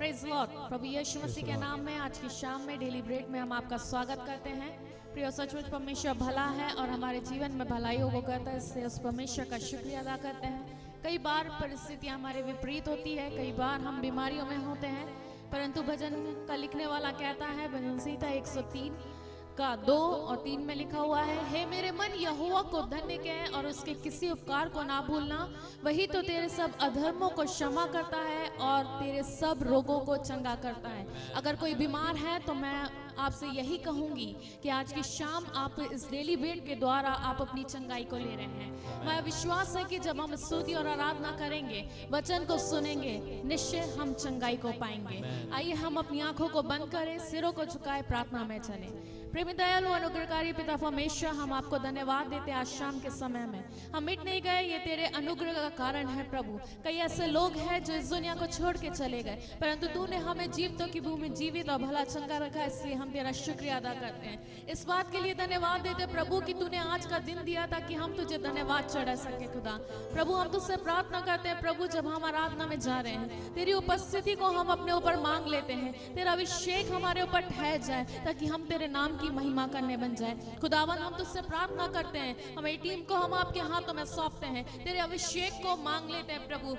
Praise Lord. प्रभु यीशु मसीह के नाम में आज की शाम में डेली ब्रेड में हम आपका स्वागत करते हैं। प्रिय सचमुच परमेश्वर भला है और हमारे जीवन में भलाइयों को करता है, इसलिए उस परमेश्वर का शुक्रिया अदा करते हैं। कई बार परिस्थितियां हमारे विपरीत होती है, कई बार हम बीमारियों में होते हैं, परंतु भजन का लिखने वाला कहता है, भजन संहिता 103 का 2 और 3 में लिखा हुआ है, हे मेरे मन यहोवा को धन्य कह और उसके किसी उपकार को ना भूलना, वही तो तेरे सब अधर्मों को क्षमा करता है और तेरे सब रोगों को चंगा करता है। अगर कोई बीमार है तो मैं आपसे यही कहूंगी कि आज की शाम आप इस डेली ब्रेड के द्वारा आप अपनी चंगाई को ले रहे हैं। मैं विश्वास है कि जब हम स्तुति और आराधना करेंगे, वचन को सुनेंगे, निश्चय हम चंगाई को पाएंगे। आइए हम अपनी आंखों को बंद करें, सिरों को झुकाए, प्रार्थना में चलें। प्रेमी दयालु अनुग्रहकारी पिता परमेश्वर, हम आपको धन्यवाद देते आज शाम के समय में। हम मिट नहीं गए, ये तेरे अनुग्रह का कारण है प्रभु। कई ऐसे लोग हैं जो इस दुनिया को छोड़ के चले गए, परंतु तूने हमें जीवितों की भूमि जीवित और भला चंगा रखा, इसलिए हम तेरा शुक्रिया अदा करते हैं। इस बात के लिए धन्यवाद देते प्रभु कि तूने आज का दिन दिया ताकि हम तुझे धन्यवाद चढ़ा सके। खुदा प्रभु, हम तुझसे प्रार्थना करते हैं प्रभु, जब हम आराधना में जा रहे हैं, तेरी उपस्थिति को हम अपने ऊपर मांग लेते हैं। तेरा अभिषेक हमारे ऊपर ठहर जाए ताकि हम तेरे नाम की महिमा करने बन जाए। खुदावन, हम तुझसे प्रार्थना करते हैं, हमारी टीम को हम आपके हाथों में सौंपते हैं, तेरे अभिषेक को मांग लेते हैं प्रभु।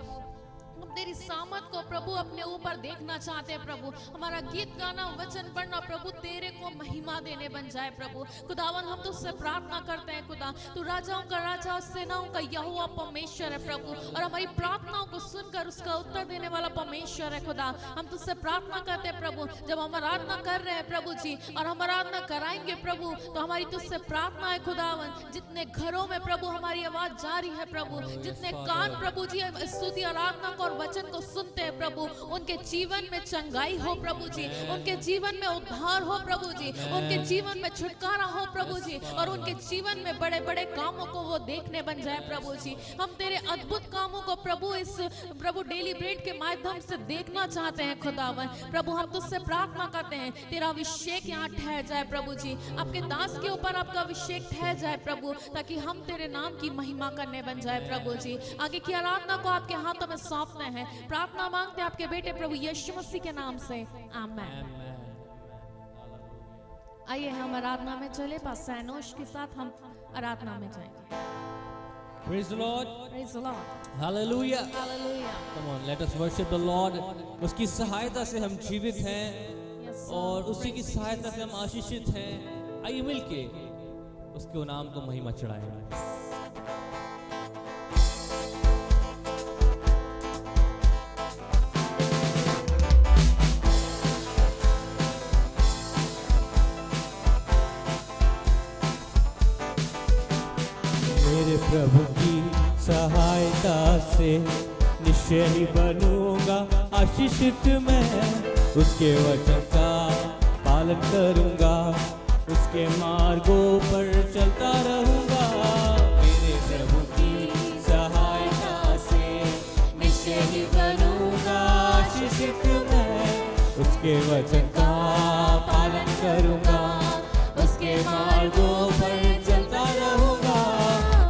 हम तेरी सामर्थ को प्रभु अपने ऊपर देखना चाहते हैं प्रभु। हमारा गीत गाना, वचन पढ़ना प्रभु तेरे को महिमा देने बन जाए प्रभु। खुदावन, हम तुझसे प्रार्थना करते हैं खुदा, तू राजाओं का राजा और सेनाओं का यहोवा परमेश्वर है प्रभु, और हमारी प्रार्थनाओं को सुनकर उसका उत्तर देने वाला परमेश्वर है खुदा। हम तुझसे प्रार्थना करते हैं प्रभु, जब हम आराधना कर रहे हैं प्रभु जी और हम आराधना कराएंगे प्रभु, तो हमारी तुझसे प्रार्थना है खुदावन, जितने घरों में प्रभु हमारी आवाज जा रही है प्रभु, जितने कान प्रभु जी स्तुति आराधना को और वचन को सुनते हैं प्रभु, उनके जीवन में चंगाई हो प्रभु जी, उनके जीवन में उद्धार हो प्रभु जी, उनके जीवन में छुटकारा हो प्रभु जी, और उनके जीवन में बड़े बड़े कामों को वो देखने बन जाए प्रभु जी। हम तेरे अद्भुत कामों को प्रभु इस प्रभु डेली ब्रेड के माध्यम से देखना चाहते हैं खुदावन। प्रभु, हम तुझसे प्रार्थना करते हैं, तेरा अभिषेक यहाँ ठहर जाए प्रभु जी, आपके दास के ऊपर आपका अभिषेक ठहर जाए प्रभु, ताकि हम तेरे नाम की महिमा करने बन जाए प्रभु जी। आगे की आराधना को आपके हाथों में सौंपते हैं, प्रार्थना मांगते हैं आपके बेटे प्रभु यीशु मसीह के नाम से, आमीन। आइए हम आराधना में चले, पास्टर एनोश के साथ हम आराधना में जाएंगे। Praise the Lord. Praise the Lord. Hallelujah. Hallelujah. Come on, let us worship the Lord. उसकी सहायता से हम जीवित हैं Yes, और उसी की सहायता से हम आशीषित हैं। आइए मिलके उसके नाम को महिमा चढ़ाएं। मेरे प्रभु की सहायता से निश्चय ही बनूंगा आशीषित मैं, उसके वचन का पालन करूंगा, उसके मार्गों पर चलता रहूंगा। मेरे प्रभु की सहायता से निश्चय ही बनूंगा आशीषित मैं, उसके वचन का पालन करूंगा, उसके मार्गों पर चलता रहूंगा।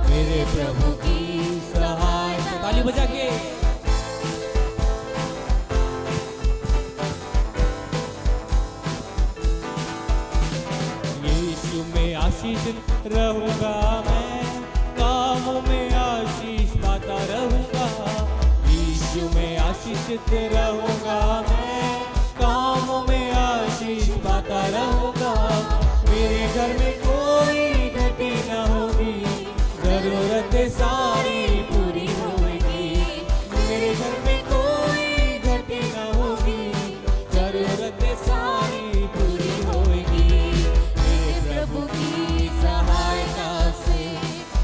मेरे प्रभु की सहायता, ताली बजा के यीशु में आशीषित रहूंगा मैं, कामों में आशीष पाता रहूंगा। यीशु में आशीषित रहूंगा मैं, कामों में आशीष पाता रहूंगा। मेरे घर में कोई घटी न होगी, जरूरतें सारी पूरी होगी। मेरे घर में कोई घटी न होगी, जरूरतें सारी पूरी होगी। मेरे प्रभु की सहायता से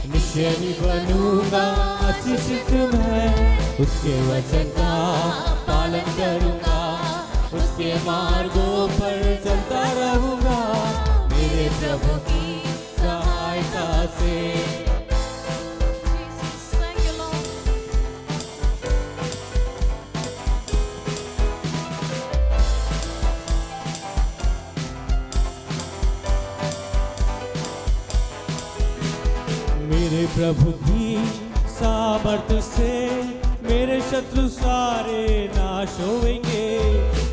निश्चय ही बनूंगा आशीषित मैं, उसके वचन का पालन करूंगा, उसके मार्गों पर चलता रहूंगा। मेरे प्रभु की सहायता से। मेरे प्रभु की सामर्थ से मेरे शत्रु सारे नाश होंगे।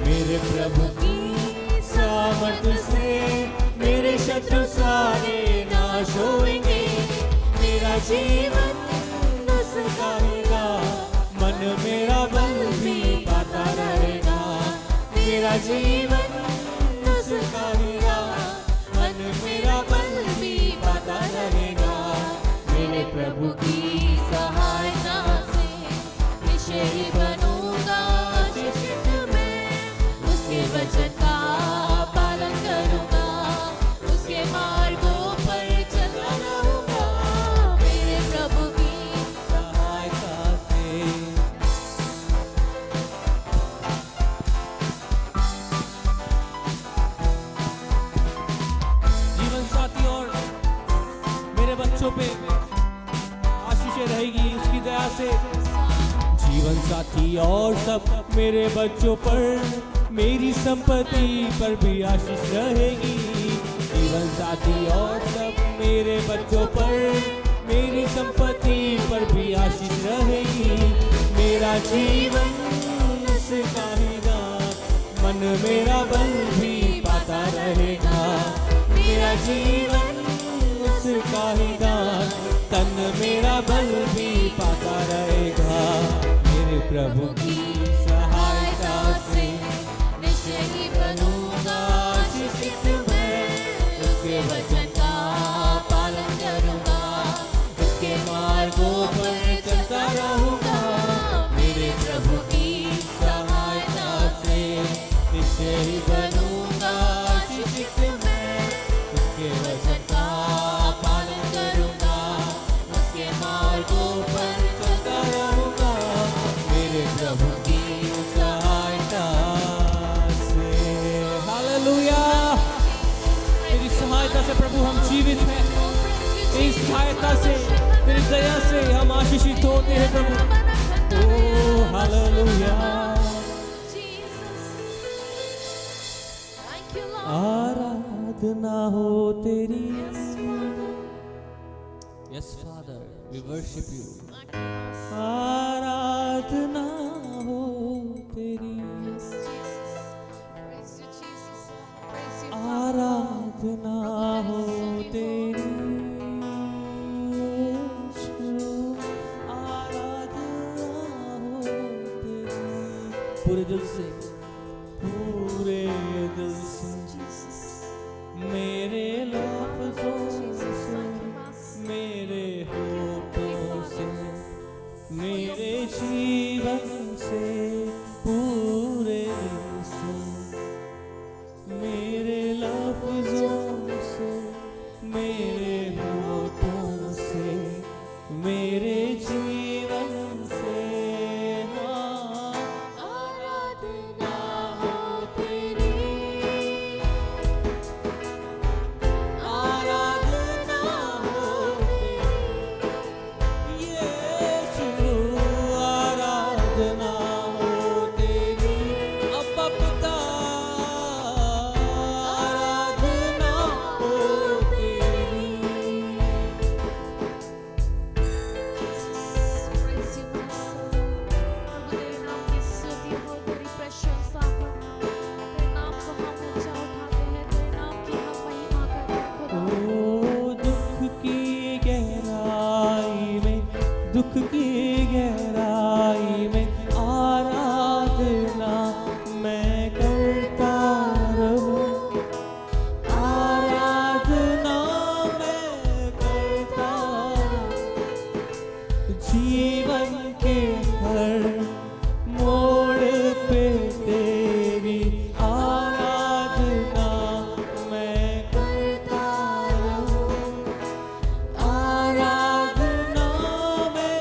मेरे प्रभु की सामर्थ से मेरे शत्रु सारे नाश होंगे। मेरा जीवन मुस्कुराएगा, मन मेरा बल भी पाता रहेगा। मेरा जीवन मुस्कुराएगा, मन मेरा बल भी पाता रहेगा। मेरे प्रभु की सहायता से निश्चय ही बनूंगा आशीषित मैं। उसके वचन का पालन करूंगा, उसके मार्गों पर चलता रहूंगा। मेरे प्रभु की सहायता से। जीवन साथी और मेरे बच्चों पे आशीषें रहेगी उसकी दया से। जीवन साथी और सब मेरे बच्चों पर, मेरी संपत्ति पर भी आशीष रहेगी। जीवन साथी और सब मेरे बच्चों पर, मेरी संपत्ति पर भी आशीष रहेगी। मेरा जीवन उसका ही दान, मन मेरा बल भी पाता रहेगा। मेरा जीवन उसका ही दान, तन मेरा बल भी पाता रहेगा। मेरे प्रभु की सहायता से निश्चय ही बनूंगा आशीषित मैं। उसके वचन का पालन करूंगा, उसके मार्गों पर चलता रहूंगा। मेरे प्रभु की सहायता से निश्चय ही बनूंगा आशीषित मैं। उसके वचन का पालन करूंगा, उसके मार्गों पर चलता रहूंगा। मेरे प्रभु की सहायता से। हालेलुया। तेरी सहायता से प्रभु हम जीवित हैं। तेरी सहायता से, तेरी दया से हम आशीषित होते हैं प्रभु। ओ हालेलुया। आराधना हो तेरी। Yes, Father, we worship you. आराधना हो तेरी, आराधना हो तेरी, यीशु, आराधना हो तेरी। पूरे दिल से, पूरे दिल से, मेरे लफ्ज़ों से, मेरे होठों से, मेरे जीवन से, पूरे से, मेरे लफ्ज़ों से, मेरे होठों से, मेरे जीवन से। हाँ, आराधना हो तेरी, आराधना हो तेरी, यीशु, आराधना हो तेरी। अब्बा पिता, आराधना हो तेरी। तेरे नाम की स्तुति हो, तेरी प्रशंसा हो। तेरे नाम को हम ऊंचा उठाते हैं, तेरे नाम की हम महिमा करते हैं खुदा। ओ दुख की गहराई में, दुख की गहराई में आराधना मैं करता रहूं। आराधना मैं करता रहूं। जीवन के हर मोड़ पे तेरी आराधना मैं करता रहूं। आराधना मैं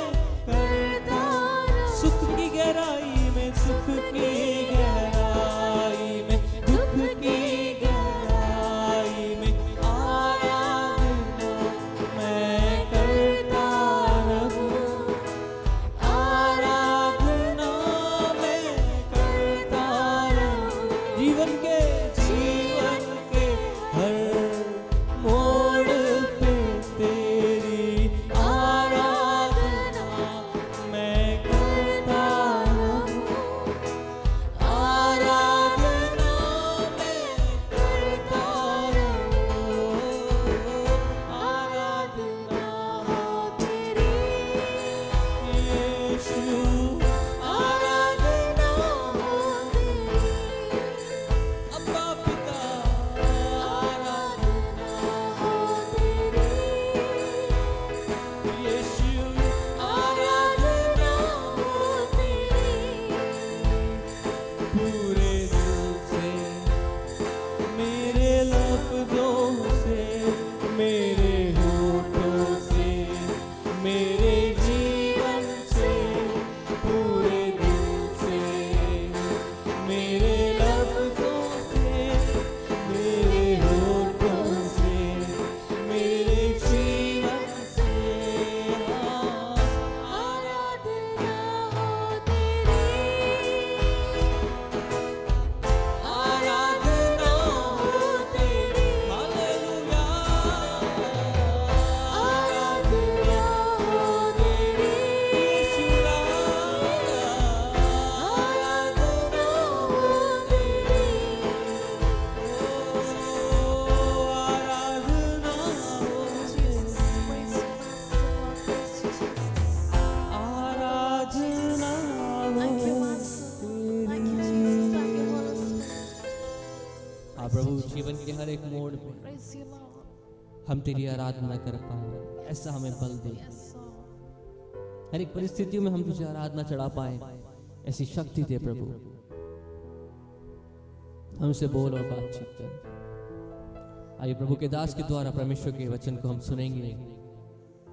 हम तेरी आराधना कर पाए, ऐसा हमें बल दे। हर एक परिस्थितियों में हम तुझे आराधना चढ़ा पाए, ऐसी शक्ति दे प्रभु। हमसे बोल और बातचीत कर। आइए प्रभु के दास के द्वारा परमेश्वर के वचन को हम सुनेंगे।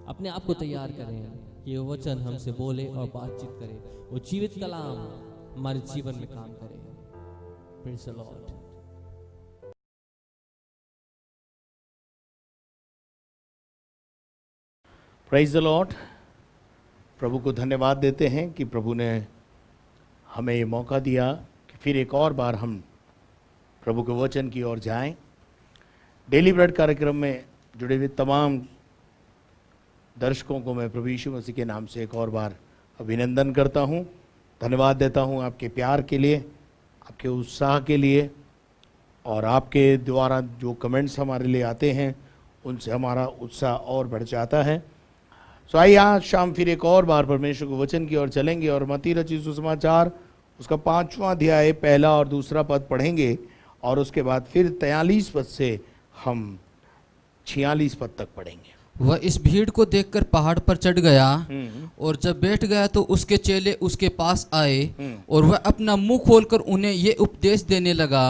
अपने आप को तैयार करें कि वो वचन हमसे बोले और बातचीत करे, वो जीवित कलाम हमारे जीवन में काम करे। Praise the Lord. Praise the Lord. प्रभु को धन्यवाद देते हैं कि प्रभु ने हमें ये मौका दिया कि फिर एक और बार हम प्रभु के वचन की ओर जाएं। डेली ब्रेड कार्यक्रम में जुड़े हुए तमाम दर्शकों को मैं प्रभु यीशु मसीह के नाम से एक और बार अभिनंदन करता हूं, धन्यवाद देता हूं आपके प्यार के लिए, आपके उत्साह के लिए, और आपके द्वारा जो कमेंट्स हमारे लिए आते हैं उनसे हमारा उत्साह और बढ़ जाता है। सो आइए आज शाम फिर एक और बार परमेश्वर के वचन की ओर चलेंगे और मत्ती रचित सुसमाचार उसका 5वां अध्याय 1 और 2 पद पढ़ेंगे और उसके बाद फिर 43 पद से हम 46 पद तक पढ़ेंगे। वह इस भीड़ को देखकर पहाड़ पर चढ़ गया और जब बैठ गया तो उसके चेले उसके पास आए और वह अपना मुंह खोलकर उन्हें ये उपदेश देने लगा,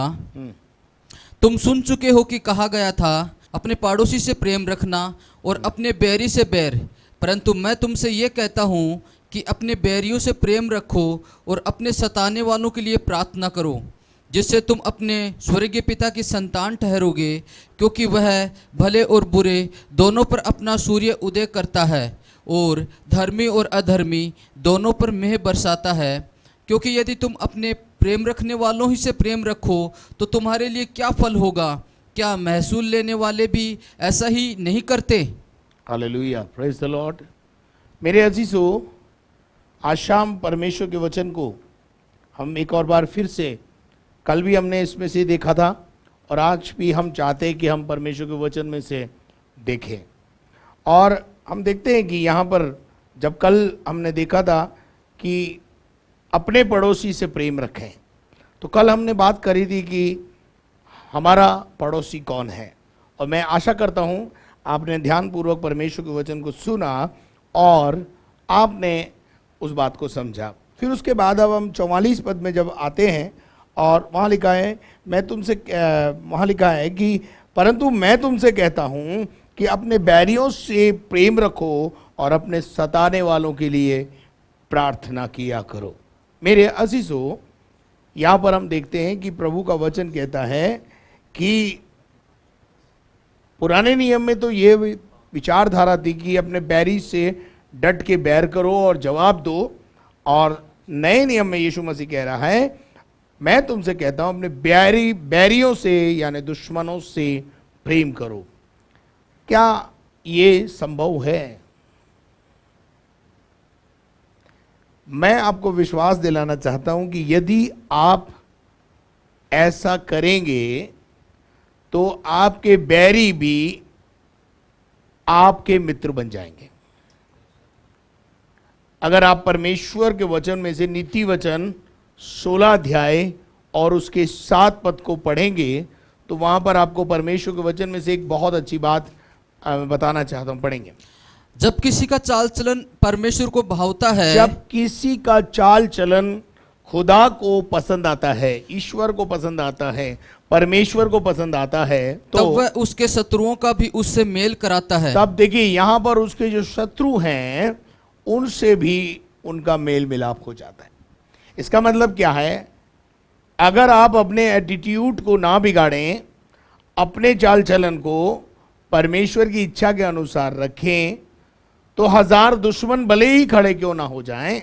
तुम सुन चुके हो कि कहा गया था, अपने पड़ोसी से प्रेम रखना और अपने बैरी से बैर, परंतु मैं तुमसे ये कहता हूँ कि अपने बैरियों से प्रेम रखो और अपने सताने वालों के लिए प्रार्थना करो, जिससे तुम अपने स्वर्गीय पिता की संतान ठहरोगे, क्योंकि वह भले और बुरे दोनों पर अपना सूर्य उदय करता है और धर्मी और अधर्मी दोनों पर मेह बरसाता है। क्योंकि यदि तुम अपने प्रेम रखने वालों ही से प्रेम रखो तो तुम्हारे लिए क्या फल होगा? क्या महसूल लेने वाले भी ऐसा ही नहीं करते? Hallelujah, praise the Lord. मेरे अजीजों, आज शाम परमेश्वर के वचन को हम एक और बार फिर से, कल भी हमने इसमें से देखा था और आज भी हम चाहते हैं कि हम परमेश्वर के वचन में से देखें। और हम देखते हैं कि यहाँ पर जब कल हमने देखा था कि अपने पड़ोसी से प्रेम रखें, तो कल हमने बात करी थी कि हमारा पड़ोसी कौन है, और मैं आशा करता हूँ आपने ध्यानपूर्वक परमेश्वर के वचन को सुना और आपने उस बात को समझा। फिर उसके बाद अब हम 44 पद में जब आते हैं और वहाँ लिखा है, वहाँ लिखा है कि परंतु मैं तुमसे कहता हूँ कि अपने बैरियों से प्रेम रखो और अपने सताने वालों के लिए प्रार्थना किया करो। मेरे अजीजों, यहाँ पर हम देखते हैं कि प्रभु का वचन कहता है कि पुराने नियम में तो ये विचारधारा थी कि अपने बैरी से डट के बैर करो और जवाब दो, और नए नियम में यीशु मसीह कह रहा है, मैं तुमसे कहता हूं अपने बैरियों से यानी दुश्मनों से प्रेम करो। क्या ये संभव है? मैं आपको विश्वास दिलाना चाहता हूं कि यदि आप ऐसा करेंगे तो आपके बैरी भी आपके मित्र बन जाएंगे। अगर आप परमेश्वर के वचन में से नीति वचन 16 अध्याय और उसके 7 पद को पढ़ेंगे तो वहां पर आपको परमेश्वर के वचन में से एक बहुत अच्छी बात बताना चाहता हूं। पढ़ेंगे, जब किसी का चाल चलन परमेश्वर को भावता है, जब किसी का चाल चलन खुदा को पसंद आता है, ईश्वर को पसंद आता है, परमेश्वर को पसंद आता है, तो तब वह उसके शत्रुओं का भी उससे मेल कराता है। तब देखिए यहां पर उसके जो शत्रु हैं उनसे भी उनका मेल मिलाप हो जाता है। इसका मतलब क्या है? अगर आप अपने एटीट्यूड को ना बिगाड़ें, अपने चाल चलन को परमेश्वर की इच्छा के अनुसार रखें, तो 1000 दुश्मन भले ही खड़े क्यों ना हो जाएं,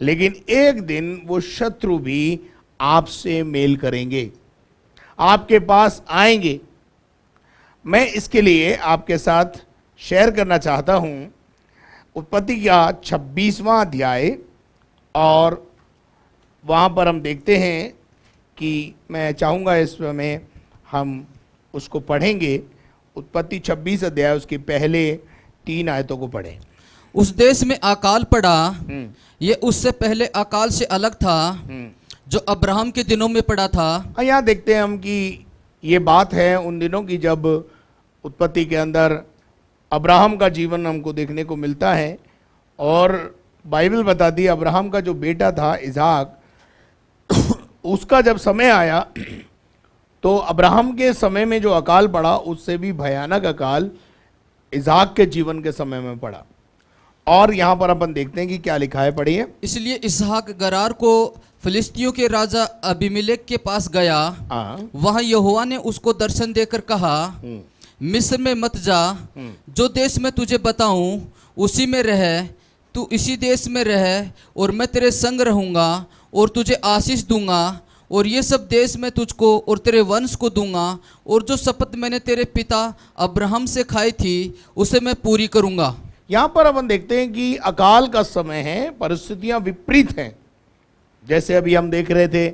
लेकिन एक दिन वो शत्रु भी आपसे मेल करेंगे, आपके पास आएंगे। मैं इसके लिए आपके साथ शेयर करना चाहता हूं उत्पत्ति का 26वां अध्याय, और वहां पर हम देखते हैं कि मैं चाहूंगा इसमें हम उसको पढ़ेंगे। उत्पत्ति 26 अध्याय उसके पहले 3 आयतों को पढ़ें। उस देश में अकाल पड़ा, ये उससे पहले अकाल से अलग था जो अब्राहम के दिनों में पड़ा था। यहाँ देखते हैं हम कि ये बात है उन दिनों की जब उत्पत्ति के अंदर अब्राहम का जीवन हमको देखने को मिलता है, और बाइबल बताती है अब्राहम का जो बेटा था इसाक, उसका जब समय आया तो अब्राहम के समय में जो अकाल पड़ा उससे भी भयानक अकाल इसाक के जीवन के समय में पड़ा। और यहां पर अपन देखते हैं कि क्या लिखा है, पढ़िए। इसलिए इसहाक गरार को फिलिस्तियों के राजा अबीमेलेक के पास गया। हाँ। वहां यहोवा ने उसको दर्शन देकर कहा, मिस्र में मत जा, जो देश मैं तुझे बताऊं उसी में रह, तू इसी देश में रह, और मैं तेरे संग रहूंगा और तुझे आशीष दूंगा, और ये सब देश मैं तुझको और तेरे वंश को दूंगा, और जो शपथ मैंने तेरे पिता अब्राहम से खाई थी उसे मैं पूरी करूंगा। यहां पर अपन देखते हैं कि अकाल का समय है, परिस्थितियां विपरीत हैं। जैसे अभी हम देख रहे थे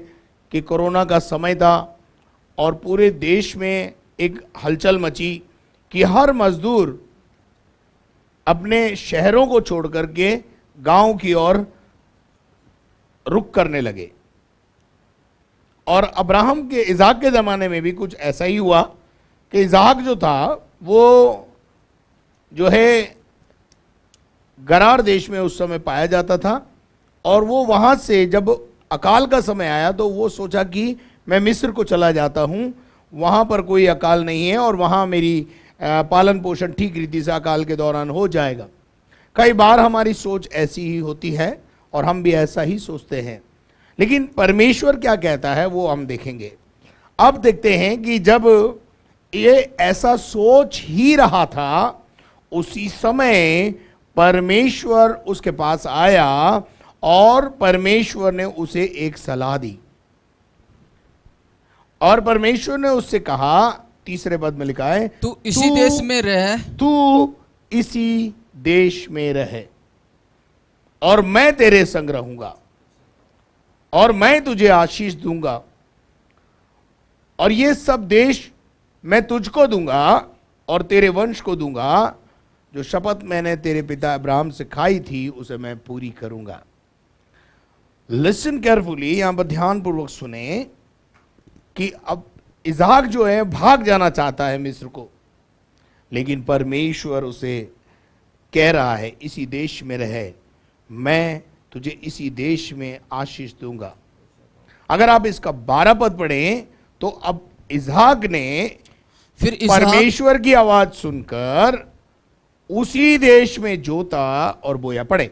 कि कोरोना का समय था और पूरे देश में एक हलचल मची कि हर मजदूर अपने शहरों को छोड़ करके गांव की ओर रुख करने लगे। और अब्राहम के इसाक के ज़माने में भी कुछ ऐसा ही हुआ कि इसाक जो था वो जो है गरार देश में उस समय पाया जाता था, और वो वहाँ से जब अकाल का समय आया तो वो सोचा कि मैं मिस्र को चला जाता हूँ, वहाँ पर कोई अकाल नहीं है और वहाँ मेरी पालन पोषण ठीक रीति से अकाल के दौरान हो जाएगा। कई बार हमारी सोच ऐसी ही होती है और हम भी ऐसा ही सोचते हैं, लेकिन परमेश्वर क्या कहता है वो हम देखेंगे। अब देखते हैं कि जब ये ऐसा सोच ही रहा था, उसी समय परमेश्वर उसके पास आया और परमेश्वर ने उसे एक सलाह दी, और परमेश्वर ने उससे कहा, तीसरे पद में लिखा है, तू इसी देश में रह, तू इसी देश में रहे और मैं तेरे संग रहूंगा और मैं तुझे आशीष दूंगा, और ये सब देश मैं तुझको दूंगा और तेरे वंश को दूंगा, जो शपथ मैंने तेरे पिता अब्राहम से खाई थी उसे मैं पूरी करूंगा। लिसन केयरफुली, यहां पर ध्यानपूर्वक सुने कि अब इसाक जो है भाग जाना चाहता है मिस्र को, लेकिन परमेश्वर उसे कह रहा है इसी देश में रहे, मैं तुझे इसी देश में आशीष दूंगा। अगर आप इसका 12 पद पढ़ें तो अब इसाक ने फिर परमेश्वर की आवाज सुनकर उसी देश में जोता और बोया। पढ़े।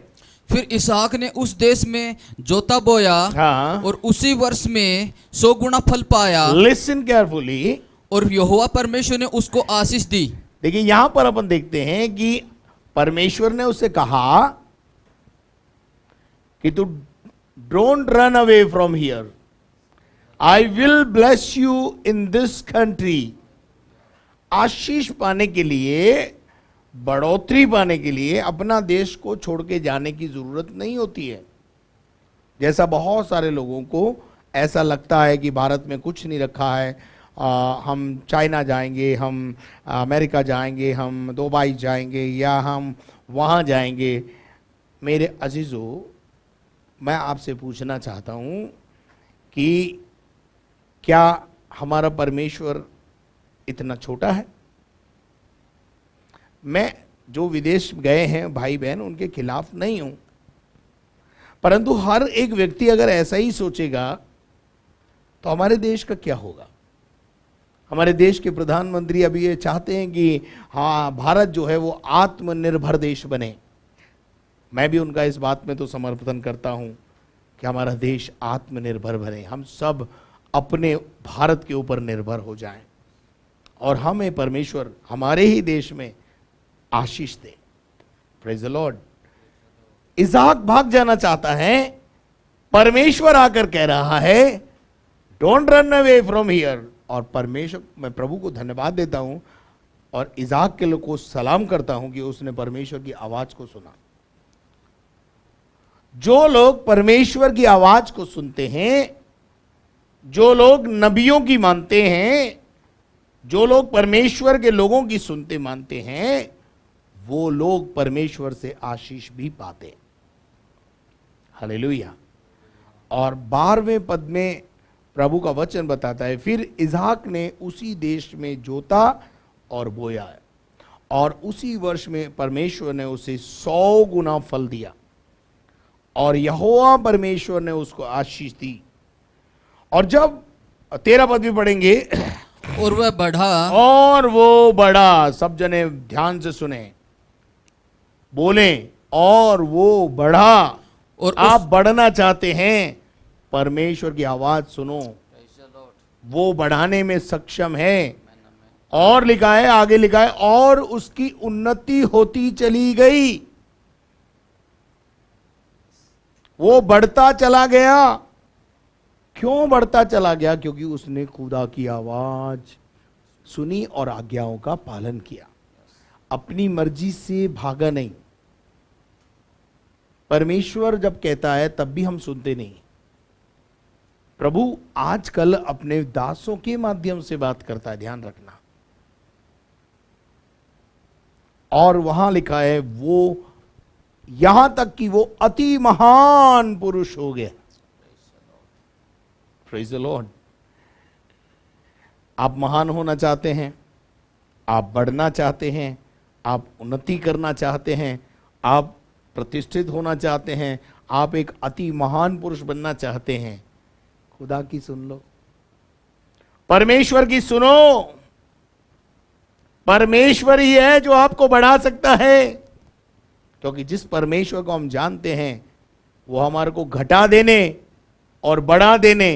फिर इसहाक ने उस देश में जोता बोया, हाँ। और उसी वर्ष में 100 गुना फल पाया। लिसन केयरफुली, और यहोवा परमेश्वर ने उसको आशीष दी। देखिए यहां पर अपन देखते हैं कि परमेश्वर ने उसे कहा कि तू don't run away from here, I will bless you in this country. आशीष पाने के लिए, बढ़ोतरी पाने के लिए अपना देश को छोड़ के जाने की जरूरत नहीं होती है। जैसा बहुत सारे लोगों को ऐसा लगता है कि भारत में कुछ नहीं रखा है, हम चाइना जाएंगे, हम अमेरिका जाएंगे, हम दुबई जाएंगे या हम वहाँ जाएंगे। मेरे अजीजों, मैं आपसे पूछना चाहता हूँ कि क्या हमारा परमेश्वर इतना छोटा है? मैं जो विदेश गए हैं भाई बहन उनके खिलाफ नहीं हूं, परंतु हर एक व्यक्ति अगर ऐसा ही सोचेगा तो हमारे देश का क्या होगा? हमारे देश के प्रधानमंत्री अभी ये चाहते हैं कि हाँ, भारत जो है वो आत्मनिर्भर देश बने। मैं भी उनका इस बात में तो समर्थन करता हूं कि हमारा देश आत्मनिर्भर बने, हम सब अपने भारत के ऊपर निर्भर हो जाएं और हमें परमेश्वर हमारे ही देश में आशीष दे। Praise the Lord. इसाक भाग जाना चाहता है, परमेश्वर आकर कह रहा है don't run away from here. और परमेश्वर, मैं प्रभु को धन्यवाद देता हूं और इसाक के लोग को सलाम करता हूं कि उसने परमेश्वर की आवाज को सुना। जो लोग परमेश्वर की आवाज को सुनते हैं, जो लोग नबियों की मानते हैं, जो लोग परमेश्वर के लोगों की सुनते मानते हैं, वो लोग परमेश्वर से आशीष भी पाते। हालेलुया। और 12वें पद में प्रभु का वचन बताता है, फिर इसाक ने उसी देश में जोता और बोया है, और उसी वर्ष में परमेश्वर ने उसे 100 गुना फल दिया, और यहोवा परमेश्वर ने उसको आशीष दी। और जब 13 पद भी पढ़ेंगे, और वह बढ़ा और वो बढ़ा। सब जने ध्यान से सुने, बोले, और वो बढ़ा। और आप बढ़ना चाहते हैं, परमेश्वर की आवाज सुनो, वो बढ़ाने में सक्षम है। और लिखा है, आगे लिखा है, और उसकी उन्नति होती चली गई। वो बढ़ता चला गया। क्यों बढ़ता चला गया? क्योंकि उसने खुदा की आवाज सुनी और आज्ञाओं का पालन किया। अपनी मर्जी से भागा नहीं। परमेश्वर जब कहता है तब भी हम सुनते नहीं। प्रभु आजकल अपने दासों के माध्यम से बात करता है, ध्यान रखना। और वहां लिखा है, वो यहां तक कि वो अति महान पुरुष हो गया। Praise the Lord. आप महान होना चाहते हैं, आप बढ़ना चाहते हैं, आप उन्नति करना चाहते हैं, आप प्रतिष्ठित होना चाहते हैं, आप एक अति महान पुरुष बनना चाहते हैं, खुदा की सुन लो, परमेश्वर की सुनो। परमेश्वर ही है जो आपको बढ़ा सकता है, क्योंकि जिस परमेश्वर को हम जानते हैं वो हमारे को घटा देने और बढ़ा देने,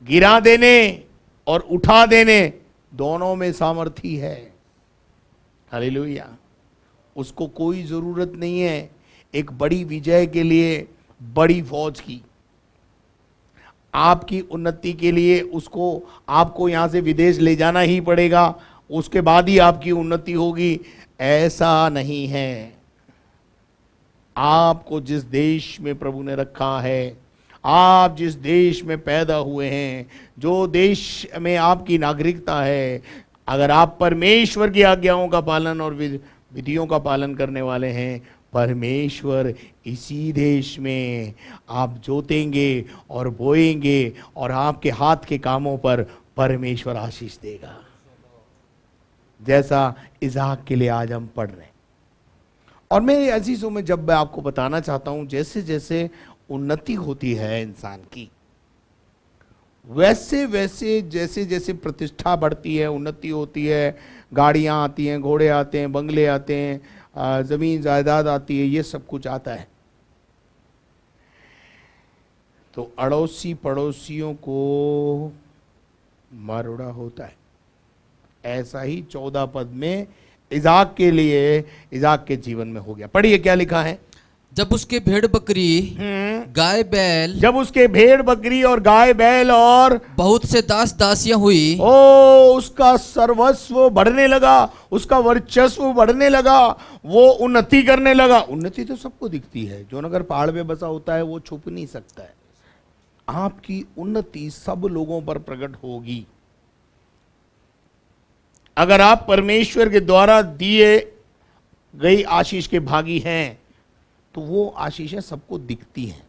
गिरा देने और उठा देने, दोनों में सामर्थी है। हालेलुया। उसको कोई जरूरत नहीं है एक बड़ी विजय के लिए बड़ी फौज की। आपकी उन्नति के लिए उसको, आपको यहां से विदेश ले जाना ही पड़ेगा, उसके बाद ही आपकी उन्नति होगी, ऐसा नहीं है। आपको जिस देश में प्रभु ने रखा है, आप जिस देश में पैदा हुए हैं, जो देश में आपकी नागरिकता है, अगर आप परमेश्वर की आज्ञाओं का पालन और विधियों का पालन करने वाले हैं, परमेश्वर इसी देश में आप जोतेंगे और बोएंगे, और आपके हाथ के कामों पर परमेश्वर आशीष देगा, जैसा इसहाक के लिए आज हम पढ़ रहे हैं। और मेरे अजीजों में जब मैं आपको बताना चाहता हूं, जैसे जैसे उन्नति होती है इंसान की, वैसे वैसे जैसे जैसे प्रतिष्ठा बढ़ती है, उन्नति होती है, गाड़ियां आती हैं, घोड़े आते हैं, बंगले आते हैं, जमीन जायदाद आती है, ये सब कुछ आता है, तो अड़ोसी पड़ोसियों को मरोड़ा होता है। ऐसा ही 14 पद में इसहाक के लिए, इसहाक के जीवन में हो गया। पढ़िए क्या लिखा है। जब उसके भेड़ बकरी, गाय बैल, जब उसके भेड़ बकरी और गाय बैल और बहुत से दास दासियां हुई, उसका सर्वस्व बढ़ने लगा, उसका वर्चस्व बढ़ने लगा, वो उन्नति करने लगा। उन्नति तो सबको दिखती है, जो अगर पहाड़ में बसा होता है वो छुप नहीं सकता है। आपकी उन्नति सब लोगों पर प्रकट होगी। अगर आप परमेश्वर के द्वारा दिए गई आशीष के भागी हैं, तो वो आशीषें सबको दिखती हैं।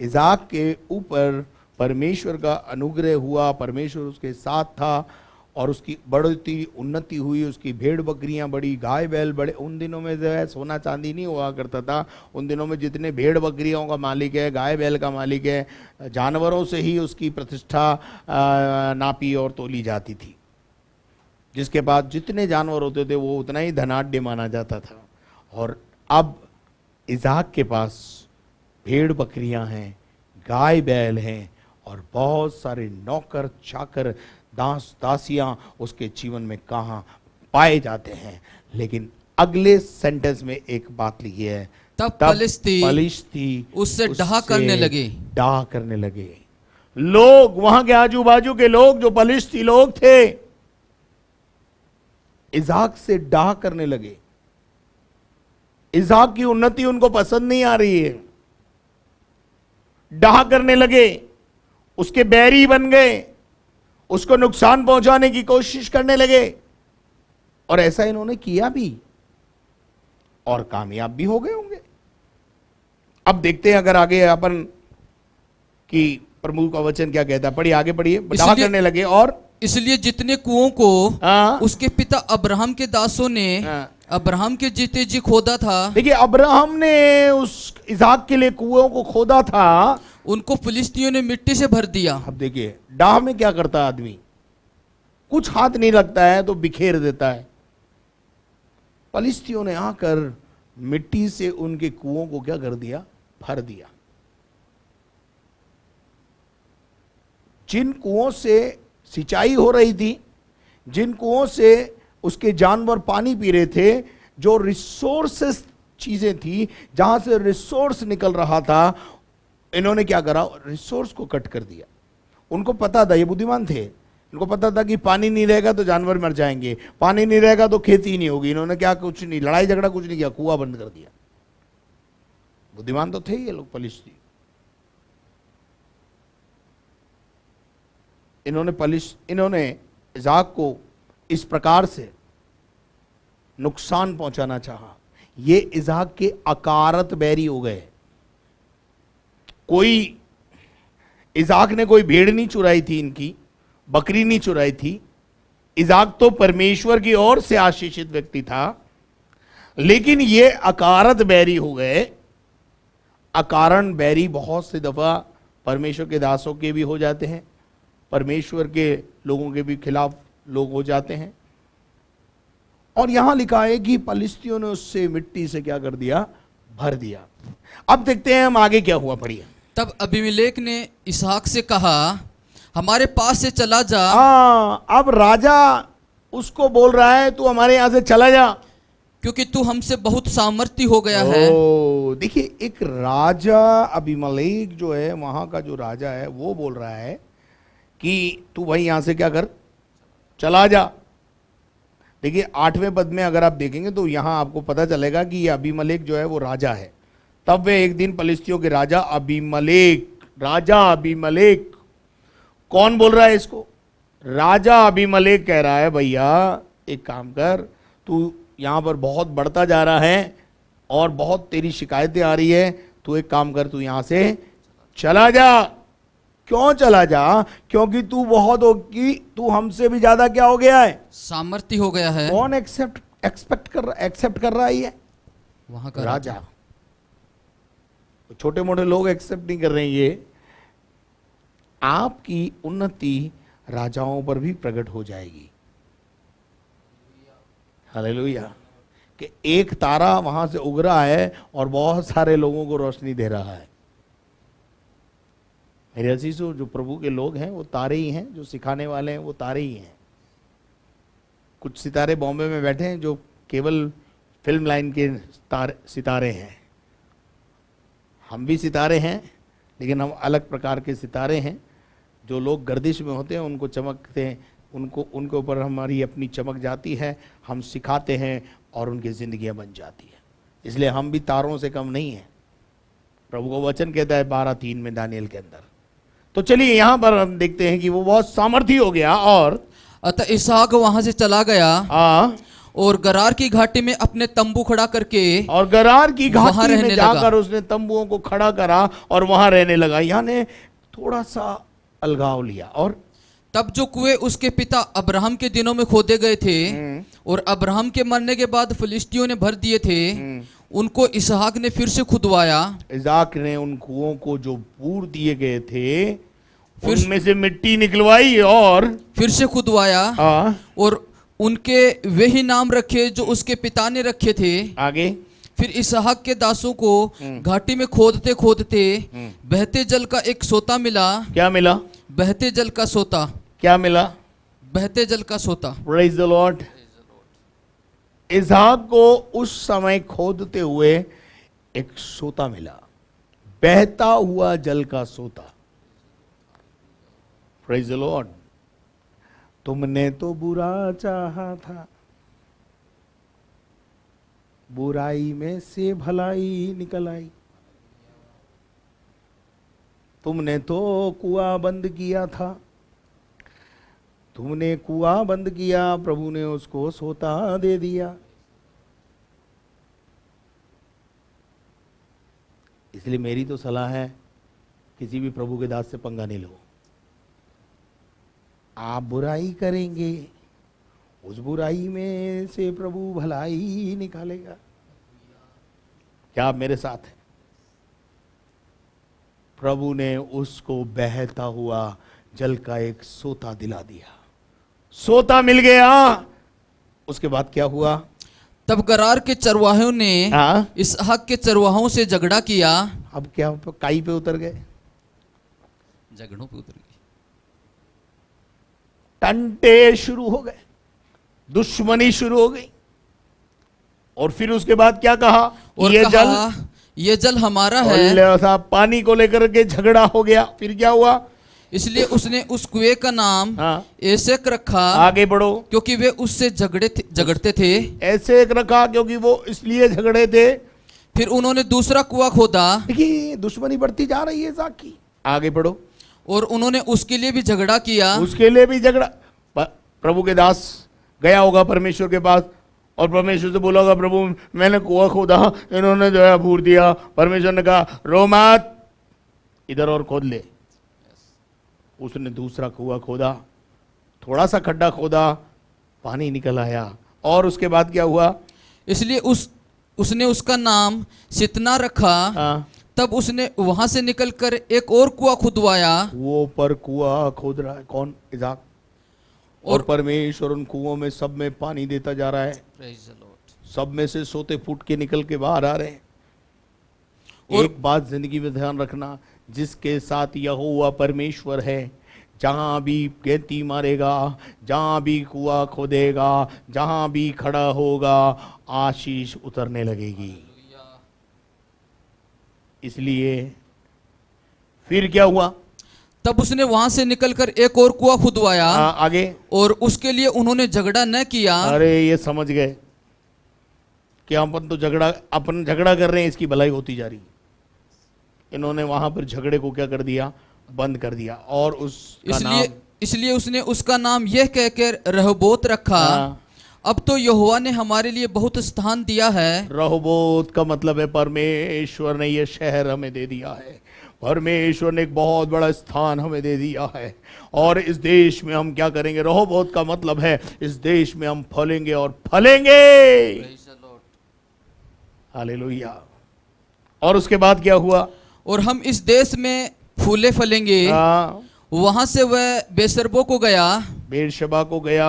इसहाक के ऊपर परमेश्वर का अनुग्रह हुआ, परमेश्वर उसके साथ था, और उसकी बढ़ती उन्नति हुई, उसकी भेड़ बकरियां बढ़ी, गाय बैल बढ़े। उन दिनों में जो है सोना चांदी नहीं हुआ करता था, उन दिनों में जितने भेड़ बकरियों का मालिक है, गाय बैल का मालिक है, जानवरों से ही उसकी प्रतिष्ठा नापी और तोली जाती थी। जिसके पास जितने जानवर होते थे वो उतना ही धनाढ्य माना जाता था। और अब इसहाक के पास भेड़ बकरियां हैं, गाय बैल हैं, और बहुत सारे नौकर चाकर दास दासियां उसके जीवन में कहाँ पाए जाते हैं। लेकिन अगले सेंटेंस में एक बात लिखी है, तब पलिश्ती उससे डाह करने लगे। डाह करने लगे। लोग, वहां के आजू बाजू के लोग जो पलिश्ती लोग थे, इसहाक से डाह करने लगे। इसहाक की उन्नति उनको पसंद नहीं आ रही है, डाह करने लगे, उसके बैरी बन गए, उसको नुकसान पहुंचाने की कोशिश करने लगे। और ऐसा इन्होंने किया भी और कामयाब भी हो गए होंगे। अब देखते हैं अगर आगे अपन की प्रभु का वचन क्या कहता है। पढ़िए, आगे पढ़िए। डाह करने लगे और इसलिए जितने कुओं को हाँ। उसके पिता अब्राहम के दासों ने हाँ। अब्राहम के जीते जी खोदा था, देखिए अब्राहम ने उस इसहाक के लिए कुओं को खोदा था। उनको फिलिस्तीनियों ने मिट्टी से भर दिया। अब देखिए डाह में क्या करता है आदमी, कुछ हाथ नहीं लगता है तो बिखेर देता है। फलिस्तियों ने आकर मिट्टी से उनके कुओं को क्या कर दिया, भर दिया। जिन कुओं से सिंचाई हो रही थी, जिन कुओं से उसके जानवर पानी पी रहे थे, जो रिसोर्सेस चीजें थी, जहां से रिसोर्स निकल रहा था, इन्होंने क्या करा, रिसोर्स को कट कर दिया। उनको पता था, ये बुद्धिमान थे, इनको पता था कि पानी नहीं रहेगा तो जानवर मर जाएंगे, पानी नहीं रहेगा तो खेती नहीं होगी। इन्होंने क्या, कुछ नहीं, लड़ाई झगड़ा कुछ नहीं किया, कुआं बंद कर दिया। बुद्धिमान तो थे ये लोग फलिस्ती। इन्होंने इज़हाक को इस प्रकार से नुकसान पहुंचाना चाहा। ये इज़हाक के अकारत बैरी हो गए। कोई इज़हाक ने कोई भेड़ नहीं चुराई थी, इनकी बकरी नहीं चुराई थी। इज़हाक तो परमेश्वर की ओर से आशीषित व्यक्ति था, लेकिन ये अकारत बैरी हो गए। अकारण बैरी बहुत सी दफा परमेश्वर के दासों के भी हो जाते हैं, परमेश्वर के लोगों के भी खिलाफ लोग हो जाते हैं। और यहां लिखा है कि फलिस्तियों ने उससे मिट्टी से क्या कर दिया, भर दिया। अब देखते हैं हम आगे क्या हुआ, पढ़िए। तब अबीमेलेक ने इसहाक से कहा, हमारे पास से चला जा। अब राजा उसको बोल रहा है, तू हमारे यहां से चला जा, क्योंकि तू हमसे बहुत सामर्थी हो गया है। देखिए एक राजा अबीमेलेक जो है, वहां का जो राजा है, वो बोल रहा है कि तू भाई यहां से क्या कर, चला जा। देखिए 8वें पद में अगर आप देखेंगे तो यहां आपको पता चलेगा कि ये अबीमेलेक जो है वो राजा है। तब वे एक दिन फलिस्तियों के राजा अबीमेलेक, कौन बोल रहा है इसको, राजा अबीमेलेक कह रहा है, भैया एक काम कर, तू यहां पर बहुत बढ़ता जा रहा है और बहुत तेरी शिकायतें आ रही है, तू एक काम कर, तू यहां से चला जा। क्यों चला जा, क्योंकि तू बहुत होगी, तू हमसे भी ज्यादा क्या हो गया है, सामर्थी हो गया है। कौन एक्सेप्ट कर रहा है, ये वहां का राजा। छोटे मोटे लोग एक्सेप्ट नहीं कर रहे हैं। ये आपकी उन्नति राजाओं पर भी प्रकट हो जाएगी। हालेलुया। कि एक तारा वहां से उग रहा है और बहुत सारे लोगों को रोशनी दे रहा है। मेरे अजीजों, जो प्रभु के लोग हैं वो तारे ही हैं, जो सिखाने वाले हैं वो तारे ही हैं। कुछ सितारे बॉम्बे में बैठे हैं जो केवल फिल्म लाइन के सितारे हैं। हम भी सितारे हैं, लेकिन हम अलग प्रकार के सितारे हैं। जो लोग गर्दिश में होते हैं उनको चमकते हैं, उनके ऊपर हमारी अपनी चमक जाती है, हम सिखाते हैं और उनकी जिंदगियां बन जाती है। इसलिए हम भी तारों से कम नहीं हैं। प्रभु का वचन कहता है 12:3 में दानियल के अंदर। तो चलिए यहां पर हम देखते हैं कि वो बहुत सामर्थी हो गया। और अतः इसहाक वहां से चला गया और गरार की घाटी में अपने तंबू खड़ा करके, और गरार की वहां घाटी रहने में जाकर उसने तंबुओं को खड़ा करा और वहां रहने लगा। यानी थोड़ा सा अलगाव लिया। और तब जो कुएं उसके पिता अब्राहम के दिनों में खोदे गए थे और अब्राहम के मरने के बाद फिलिस्तियों ने भर दिए थे, उनको इसहाक ने फिर से खुदवाया। इज़हाक ने उन कुओं को जो पूर दिए गए थे, उनमें से मिट्टी निकलवाई और फिर से खुदवाया और उनके वे ही नाम रखे जो उसके पिता ने रखे थे। आगे फिर इसहाक के दासों को घाटी में खोदते खोदते बहते जल का एक सोता मिला। क्या मिला? बहते जल का सोता। क्या मिला? बहते जल का सोता। Praise the Lord. इज़हाक को उस समय खोदते हुए एक सोता मिला, बहता हुआ जल का सोता। Praise the Lord. तुमने तो बुरा चाहा था, बुराई में से भलाई निकल आई। तुमने तो कुआं बंद किया था, तुमने कुआं बंद किया, प्रभु ने उसको सोता दे दिया। इसलिए मेरी तो सलाह है, किसी भी प्रभु के दास से पंगा नहीं लो। आप बुराई करेंगे, उस बुराई में से प्रभु भलाई निकालेगा। क्या आप मेरे साथ हैं? प्रभु ने उसको बहता हुआ जल का एक सोता दिला दिया, सोता मिल गया। उसके बाद क्या हुआ? तब गरार के चरवाहों ने हाँ? इसहाक के चरवाहों से झगड़ा किया। अब क्या, काई पे उतर गए, झगड़ों पे उतर गई। टंटे शुरू हो गए, दुश्मनी शुरू हो गई। और फिर उसके बाद क्या कहा? और ये कहा, ये जल हमारा है। और साहब पानी को लेकर के झगड़ा हो गया। फिर क्या हुआ? इसलिए उसने उस कुएं का नाम हाँ? एसेक रखा, आगे बढ़ो। क्योंकि वे उससे झगड़ते थे। ऐसे एक रखा क्योंकि वो इसलिए झगड़े थे। फिर उन्होंने दूसरा कुआं खोदा, देखिए दुश्मनी बढ़ती जा रही है इसाक की। आगे बढ़ो। और उन्होंने उसके लिए भी झगड़ा किया। उसके लिए भी झगड़ा। प्रभु के दास गया होगा परमेश्वर के पास और परमेश्वर से बोला होगा, प्रभु मैंने कुआं खोदा, इन्होंने जो है भूर दिया। परमेश्वर ने कहा रो मत, इधर और खोद ले। उसने दूसरा कुआं खोदा, थोड़ा सा खड्डा खोदा, पानी निकल आया। और उसके बाद क्या हुआ? इसलिए उसने उसका नाम सितना रखा। हाँ? तब उसने वहां से निकलकर एक और कुआं खुदवाया। वो पर कुआं खोद रहा है कौन? इसाक। और परमेश्वर उन कुओं में सब में पानी देता जा रहा है। सब में से सोते फूट के निकल के बाहर आ रहे हैं। और एक बात जिंदगी में ध्यान रखना, जिसके साथ यहोवा परमेश्वर है, जहां भी गैती मारेगा, जहां भी कुआं खोदेगा, जहां भी खड़ा होगा, आशीष उतरने लगेगी। इसलिए फिर क्या हुआ? तब उसने वहां से निकलकर एक और कुआं खुदवाया। आगे। और उसके लिए उन्होंने झगड़ा न किया। अरे ये समझ गए कि अपन तो झगड़ा कर रहे हैं, इसकी भलाई होती जा रही। इन्होंने वहां पर झगड़े को क्या कर दिया? बंद कर दिया। और इसलिए उसने उसका नाम यह कहकर रहबोत रखा। अब तो यहोवा ने हमारे लिए बहुत स्थान दिया है। रहबोत का मतलब है परमेश्वर ने यह शहर हमें दे दिया है। परमेश्वर ने एक बहुत बड़ा स्थान हमें दे दिया है। और इस देश में हम क्या करेंगे? रहबोत का मतलब है इस देश में हम फलेंगे और फलेंगे। हालेलुया। और उसके बाद क्या हुआ? और हम इस देश में फूले फलेंगे। वहां से वह बेसरबो को गया, बेरशबा को गया।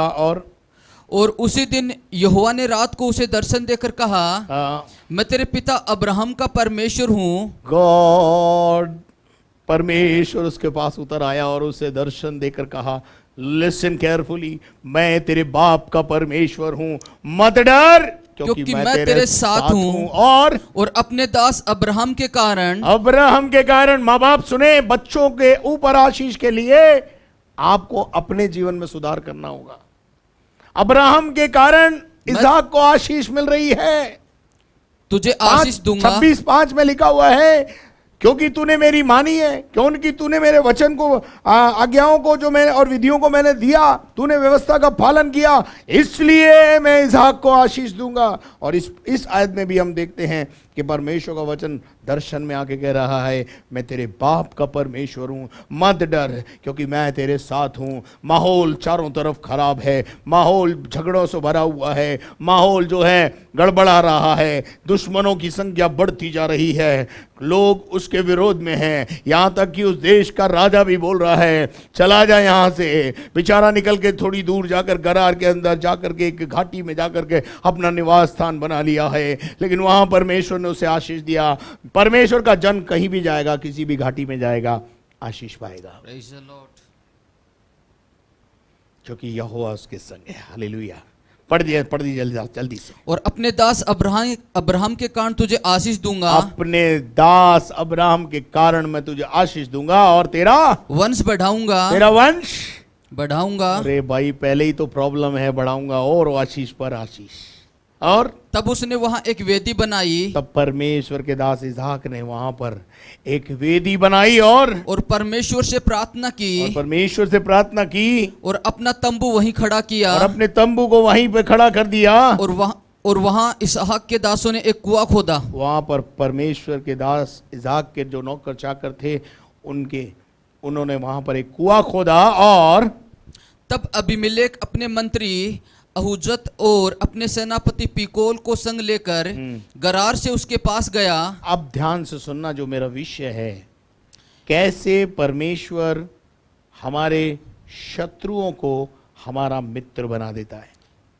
और उसी दिन यहोवा ने रात को उसे दर्शन देकर कहा, मैं तेरे पिता अब्राहम का परमेश्वर हूँ। गॉड परमेश्वर उसके पास उतर आया और उसे दर्शन देकर कहा, लिसन केयरफुली, मैं तेरे बाप का परमेश्वर हूँ, मत डर क्योंकि मैं तेरे साथ हूँ। और अपने दास अब्राहम के कारण माँ बाप सुने, बच्चों के ऊपर आशीष के लिए आपको अपने जीवन में सुधार करना होगा। अब्राहम के कारण इसहाक को आशीष मिल रही है। तुझे आशीष दूंगा। 26:5 में लिखा हुआ है, क्योंकि तूने मेरी मानी है, क्योंकि तूने मेरे वचन को, आज्ञाओं को जो मैंने और विधियों को मैंने दिया, तूने व्यवस्था का पालन किया, इसलिए मैं इसहाक को आशीष दूंगा। और इस आयत में भी हम देखते हैं कि परमेश्वर का वचन दर्शन में आके कह रहा है, मैं तेरे बाप का परमेश्वर हूं, मत डर क्योंकि मैं तेरे साथ हूं। माहौल चारों तरफ खराब है, माहौल झगड़ों से भरा हुआ है, माहौल जो है गड़बड़ा रहा है, दुश्मनों की संख्या बढ़ती जा रही है, लोग उसके विरोध में हैं। यहां तक कि उस देश का राजा भी बोल रहा है, चला जा यहां से। बेचारा निकल के थोड़ी दूर जाकर गरार के अंदर जाकर के एक घाटी में जाकर के अपना निवास स्थान बना लिया है, लेकिन वहां परमेश्वर ने उसे आशीष दिया। परमेश्वर का जन कहीं भी जाएगा, किसी भी घाटी में जाएगा, आशीष पाएगा, क्योंकि यहोवा उसके संग है। हालेलुया। पढ़ दिए जल्दी से। और अपने दास अब्राहम के कारण तुझे आशीष दूंगा। अपने दास अब्राहम के कारण मैं तुझे आशीष दूंगा और तेरा वंश बढ़ाऊंगा। तेरा वंश बढ़ाऊंगा। अरे भाई, पहले ही तो प्रॉब्लम है, बढ़ाऊंगा और आशीष पर आशीष। और तब उसने वहां एक वेदी बनाई। तब परमेश्वर के दास इसहाक ने वहां पर एक वेदी बनाई और परमेश्वर से प्रार्थना की। और अपना तंबू वहीं खड़ा किया। और अपने तंबू को वहीं पे खड़ा कर दिया। और वहां इसहाक के दासों ने एक कुआं खोदा। वहां पर परमेश्वर के दास इसहाक के जो नौकर चाकर थे, उन्होंने वहां पर एक कुआं खोदा। और तब अबीमेलेक अपने मंत्री अहुजत और अपने सेनापति पीकोल को संग लेकर गरार से उसके पास गया। अब ध्यान से सुनना, जो मेरा विषय है, कैसे परमेश्वर हमारे शत्रुओं को हमारा मित्र बना देता है।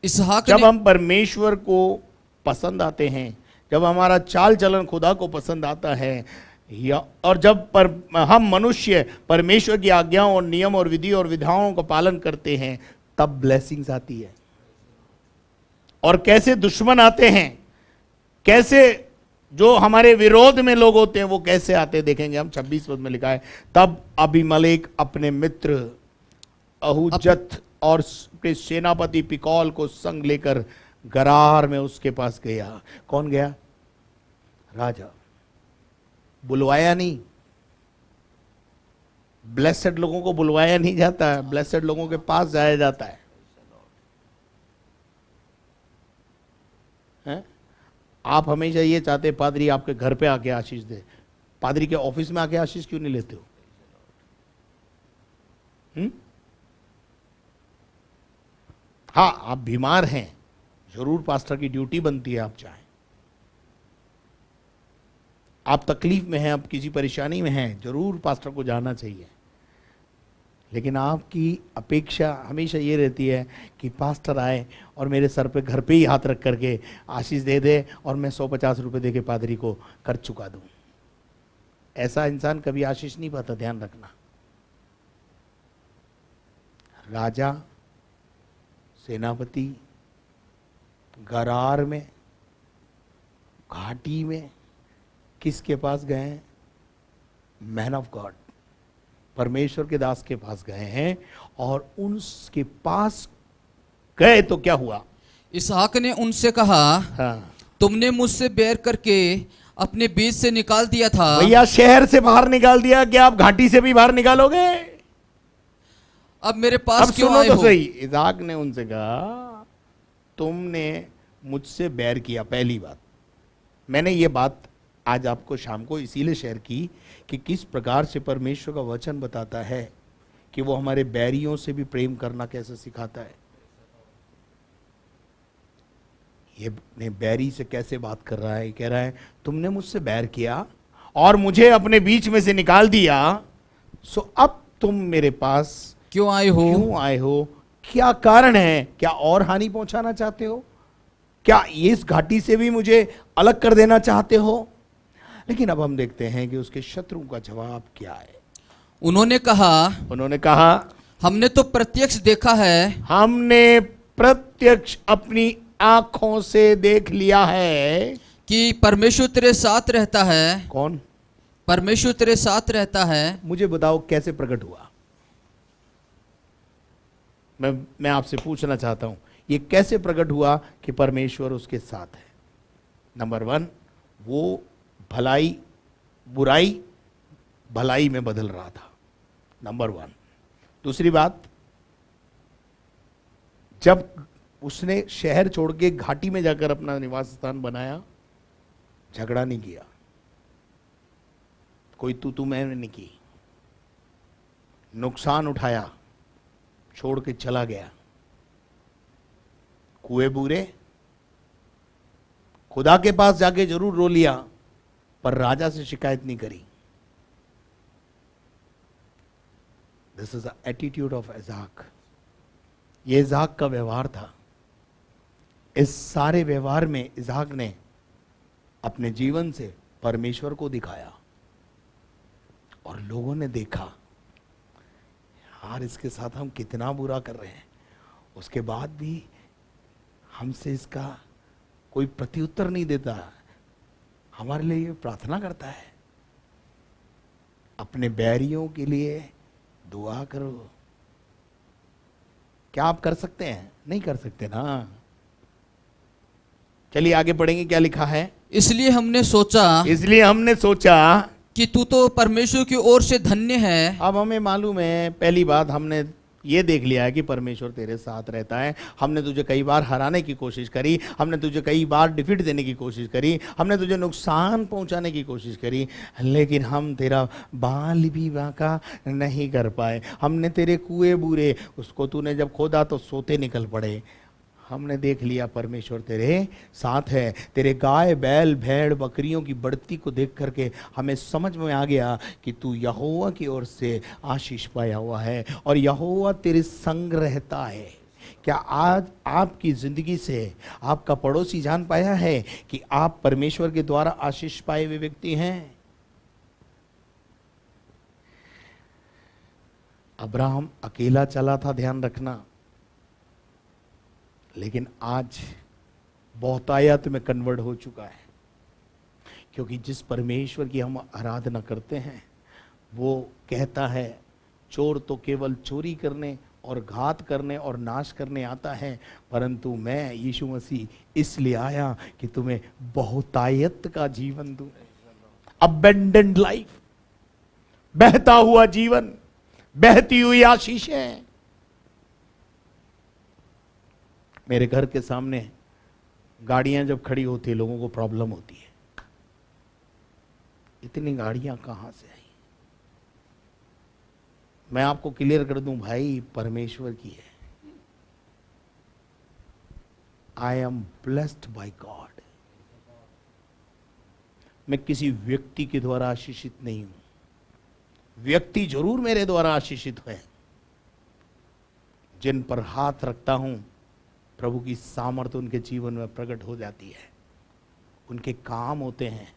इसहाक जब ने हम परमेश्वर को पसंद आते हैं, जब हमारा चाल चलन खुदा को पसंद आता है, और जब हम मनुष्य परमेश्वर की आज्ञाओं और नियम और विधि और विधाओं का पालन करते हैं, तब ब्लेसिंग्स आती है। और कैसे दुश्मन आते हैं, कैसे जो हमारे विरोध में लोग होते हैं वो कैसे आते हैं, देखेंगे हम। 26 पद में लिखा है, तब अबीमेलेक अपने मित्र अहुजत और उसके सेनापति पिकौल को संग लेकर गरार में उसके पास गया। कौन गया? राजा। बुलवाया नहीं। ब्लेसेड लोगों को बुलवाया नहीं जाता है, ब्लेसेड लोगों के पास जाया जाता है। हैं? आप हमेशा ये चाहते हैं पादरी आपके घर पे आके आशीष दे, पादरी के ऑफिस में आके आशीष क्यों नहीं लेते हो? हाँ, आप बीमार हैं, जरूर पास्टर की ड्यूटी बनती है, आप चाहें। आप तकलीफ में हैं, आप किसी परेशानी में हैं, जरूर पास्टर को जाना चाहिए। लेकिन आपकी अपेक्षा हमेशा ये रहती है कि पास्टर आए और मेरे सर पे घर पे ही हाथ रख करके आशीष दे दे और मैं 150 रुपये दे के पादरी को कर चुका दूं। ऐसा इंसान कभी आशीष नहीं पाता, ध्यान रखना। राजा, सेनापति गरार में, घाटी में किसके पास गए हैं? मैन ऑफ गॉड, परमेश्वर के दास के पास गए हैं। और उनके पास गए तो क्या हुआ? इसहाक ने उनसे कहा, हाँ, तुमने मुझसे बैर करके अपने बीच से निकाल दिया था। भैया शहर से बाहर निकाल दिया, क्या आप घाटी से भी बाहर निकालोगे? अब मेरे अब पास क्यों सुनो आए तो हो? सही। इसहाक ने उनसे कहा, तुमने मुझसे बैर किया। पहली बात, मैंने ये बात आज आपको शाम को इसीलिए शेयर की कि किस प्रकार से परमेश्वर का वचन बताता है कि वो हमारे बैरियों से भी प्रेम करना कैसे सिखाता है। ये बैरी से कैसे बात कर रहा है? कह रहा है, तुमने मुझसे बैर किया और मुझे अपने बीच में से निकाल दिया, सो अब तुम मेरे पास क्यों आए हो? क्यों आए हो? क्या कारण है? क्या और हानि पहुंचाना चाहते हो? क्या इस घाटी से भी मुझे अलग कर देना चाहते हो? लेकिन अब हम देखते हैं कि उसके शत्रुओं का जवाब क्या है। उन्होंने कहा, हमने तो प्रत्यक्ष देखा है, हमने प्रत्यक्ष अपनी आंखों से देख लिया है कि परमेश्वर तेरे साथ रहता है। कौन? परमेश्वर तेरे साथ रहता है। मुझे बताओ कैसे प्रकट हुआ? मैं आपसे पूछना चाहता हूं, ये कैसे प्रकट हुआ कि परमेश्वर उसके साथ है? नंबर 1, वो बुराई भलाई में बदल रहा था। नंबर 1। दूसरी बात, जब उसने शहर छोड़ के घाटी में जाकर अपना निवास स्थान बनाया, झगड़ा नहीं किया, कोई तू मैंने नहीं की, नुकसान उठाया, छोड़ के चला गया। कुएं बूरे, खुदा के पास जाके जरूर रो लिया, पर राजा से शिकायत नहीं करी। This is the attitude of Isaac. ये इसहाक का व्यवहार था। इस सारे व्यवहार में इसहाक ने अपने जीवन से परमेश्वर को दिखाया और लोगों ने देखा, यार इसके साथ हम कितना बुरा कर रहे हैं, उसके बाद भी हमसे इसका कोई प्रत्युत्तर नहीं देता, हमारे लिए ये प्रार्थना करता है। अपने बैरियों के लिए दुआ करो। क्या आप कर सकते हैं? नहीं कर सकते ना। चलिए आगे पढ़ेंगे, क्या लिखा है? इसलिए हमने सोचा कि तू तो परमेश्वर की ओर से धन्य है। अब हमें मालूम है, पहली बात हमने ये देख लिया है कि परमेश्वर तेरे साथ रहता है। हमने तुझे कई बार हराने की कोशिश करी, हमने तुझे कई बार डिफीट देने की कोशिश करी, हमने तुझे नुकसान पहुंचाने की कोशिश करी, लेकिन हम तेरा बाल भी बांका नहीं कर पाए। हमने तेरे कुएं बूरे, उसको तूने जब खोदा तो सोते निकल पड़े। हमने देख लिया परमेश्वर तेरे साथ है। तेरे गाय बैल भेड़ बकरियों की बढ़ती को देख करके हमें समझ में आ गया कि तू यहोवा की ओर से आशीष पाया हुआ है और यहोवा तेरे संग रहता है। क्या आज आपकी जिंदगी से आपका पड़ोसी जान पाया है कि आप परमेश्वर के द्वारा आशीष पाए हुए व्यक्ति हैं? अब्राहम अकेला चला था, ध्यान रखना, लेकिन आज बहुतायत में कन्वर्ट हो चुका है, क्योंकि जिस परमेश्वर की हम आराधना करते हैं वो कहता है चोर तो केवल चोरी करने और घात करने और नाश करने आता है, परंतु मैं यीशु मसीह इसलिए आया कि तुम्हें बहुतायत का जीवन दूं, अबेंडेंट लाइफ, बहता हुआ जीवन, बहती हुई आशीषें। मेरे घर के सामने गाड़ियां जब खड़ी होती है लोगों को प्रॉब्लम होती है, इतनी गाड़ियां कहां से आई? मैं आपको क्लियर कर दूं भाई, परमेश्वर की है। I am blessed by God. मैं किसी व्यक्ति के द्वारा आशीषित नहीं हूं। व्यक्ति जरूर मेरे द्वारा आशीषित है। जिन पर हाथ रखता हूं प्रभु की सामर्थ्य उनके जीवन में प्रकट हो जाती है, उनके काम होते हैं।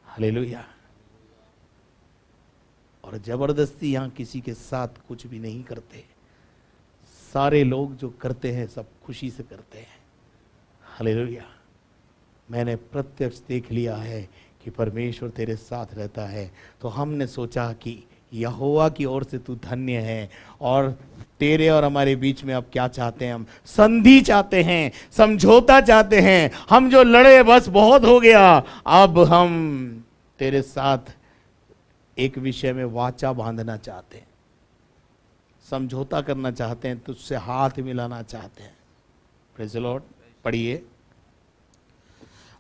हालेलुया। और जबरदस्ती यहां किसी के साथ कुछ भी नहीं करते। सारे लोग जो करते हैं सब खुशी से करते हैं। हालेलुया। मैंने प्रत्यक्ष देख लिया है कि परमेश्वर तेरे साथ रहता है, तो हमने सोचा कि यहोवा की ओर से तू धन्य है। और तेरे और हमारे बीच में अब क्या चाहते हैं? हम संधि चाहते हैं, समझौता चाहते हैं। हम जो लड़े बस बहुत हो गया, अब हम तेरे साथ एक विषय में वाचा बांधना चाहते हैं, समझौता करना चाहते हैं, तुझसे हाथ मिलाना चाहते हैं। Praise the Lord. पढ़िए।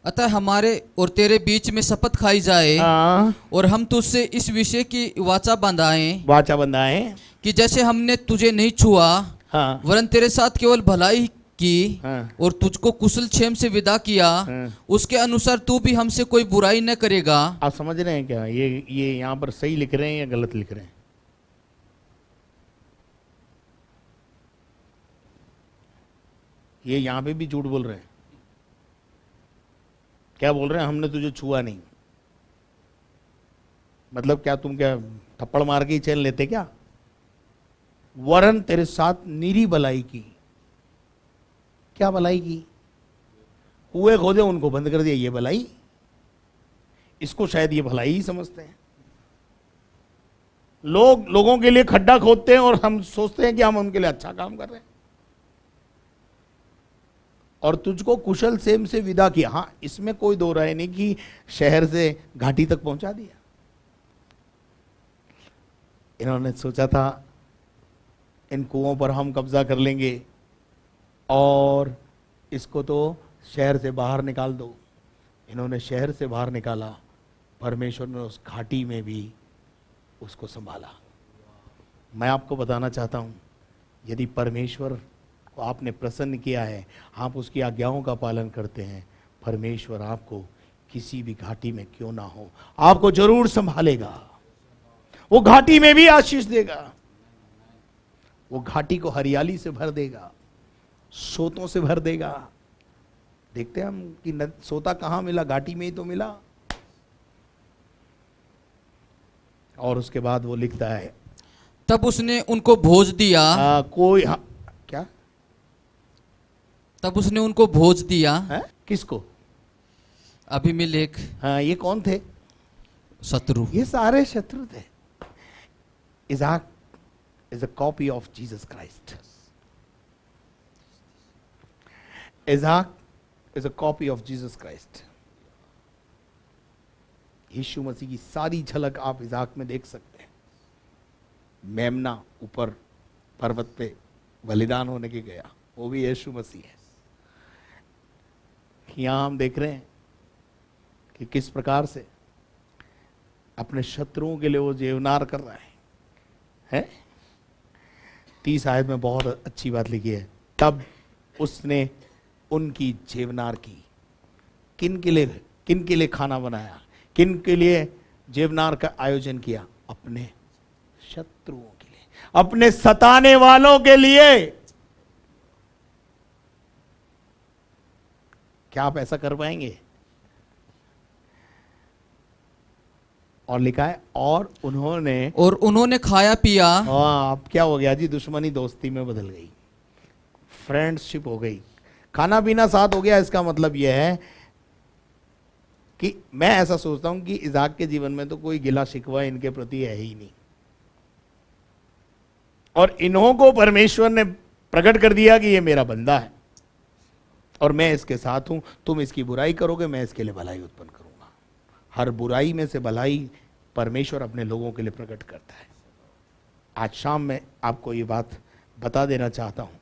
अतः हमारे और तेरे बीच में शपथ खाई जाए हाँ, और हम तुझसे इस विषय की वाचा बंधाएं वाचा बंधाएं कि जैसे हमने तुझे नहीं छुआ, हाँ, वरन तेरे साथ केवल भलाई की हाँ, और तुझको कुशल क्षेम से विदा किया, हाँ। उसके अनुसार तू भी हमसे कोई बुराई न करेगा। आप समझ रहे हैं क्या? ये यहां पर सही लिख रहे हैं या गलत लिख रहे हैं? ये यहां पे भी झूठ बोल रहे हैं। क्या बोल रहे हैं? हमने तुझे छुआ नहीं। मतलब क्या तुम क्या थप्पड़ मार के ही चैन लेते क्या? वरन तेरे साथ निरी भलाई की। क्या भलाई की? कुएं खोदे उनको बंद कर दिया, ये भलाई? इसको शायद ये भलाई ही समझते हैं। लोगों के लिए खड्डा खोदते हैं और हम सोचते हैं कि हम उनके लिए अच्छा काम कर रहे हैं। और तुझको कुशल सेम से विदा किया। हाँ, इसमें कोई दो राय नहीं कि शहर से घाटी तक पहुंचा दिया। इन्होंने सोचा था इन कुओं पर हम कब्जा कर लेंगे और इसको तो शहर से बाहर निकाल दो। इन्होंने शहर से बाहर निकाला, परमेश्वर ने उस घाटी में भी उसको संभाला। मैं आपको बताना चाहता हूं, यदि परमेश्वर को आपने प्रसन्न किया है, आप उसकी आज्ञाओं का पालन करते हैं, परमेश्वर आपको किसी भी घाटी में क्यों ना हो आपको जरूर संभालेगा। वो घाटी में भी आशीष देगा। वो घाटी को हरियाली से भर देगा, सोतों से भर देगा। देखते हैं हम कि सोता कहां मिला? घाटी में ही तो मिला। और उसके बाद वो लिखता है, तब उसने उनको भोज दिया। क्या? तब उसने उनको भोज दिया। है? किसको? अबीमेलेक। हाँ, ये कौन थे? शत्रु। ये सारे शत्रु थे। इज़ाक is a copy of Jesus Christ. Isaac is a copy of Jesus Christ. यीशु मसीह की सारी झलक आप इज़ाक में देख सकते हैं। मेमना ऊपर पर्वत पे बलिदान होने के गया, वो भी यीशु मसीह है। यहां हम देख रहे हैं कि किस प्रकार से अपने शत्रुओं के लिए वो जेवनार कर रहा है? 30 आयत में बहुत अच्छी बात लिखी है, तब उसने उनकी जेवनार की। किन के लिए खाना बनाया, किन के लिए जेवनार का आयोजन किया? अपने शत्रुओं के लिए, अपने सताने वालों के लिए। क्या आप ऐसा कर पाएंगे? और लिखा है और उन्होंने खाया पिया। हाँ, अब क्या हो गया जी? दुश्मनी दोस्ती में बदल गई, फ्रेंडशिप हो गई, खाना पीना साथ हो गया। इसका मतलब यह है कि मैं ऐसा सोचता हूं कि इज़हाक के जीवन में तो कोई गिला शिकवा इनके प्रति है ही नहीं, और इन्हों को परमेश्वर ने प्रकट कर दिया कि ये मेरा बंदा है और मैं इसके साथ हूं। तुम इसकी बुराई करोगे, मैं इसके लिए भलाई उत्पन्न करूंगा। हर बुराई में से भलाई परमेश्वर अपने लोगों के लिए प्रकट करता है। आज शाम में आपको ये बात बता देना चाहता हूं।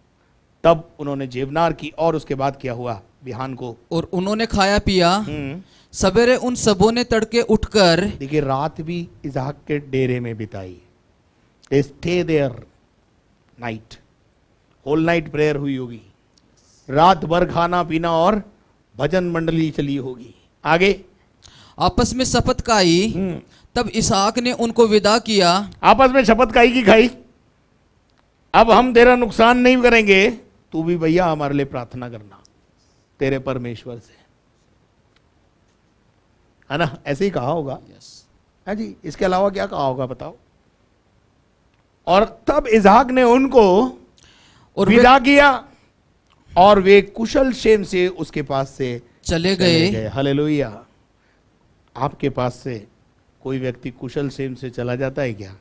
तब उन्होंने जेवनार की, और उसके बाद क्या हुआ? बिहान को और उन्होंने खाया पिया। सवेरे उन सबों ने तड़के उठकर, देखिए, रात भी इज़हाक के डेरे में बिताई। They stay there night, whole night prayer हुई होगी, रात भर खाना पीना और भजन मंडली चली होगी। आगे आपस में शपथ खाई। तब इसहाक ने उनको विदा किया। आपस में शपथ खाई की खाई, अब हम तेरा नुकसान नहीं करेंगे, तू भी भैया हमारे लिए प्रार्थना करना तेरे परमेश्वर से, है ना? ऐसे ही कहा होगा, है जी। इसके अलावा क्या कहा होगा बताओ? और तब इज़हाक ने उनको विदा किया और वे कुशल क्षेम से उसके पास से चले गए। हालेलुया। आपके पास से कोई व्यक्ति कुशल क्षेम से चला जाता है क्या?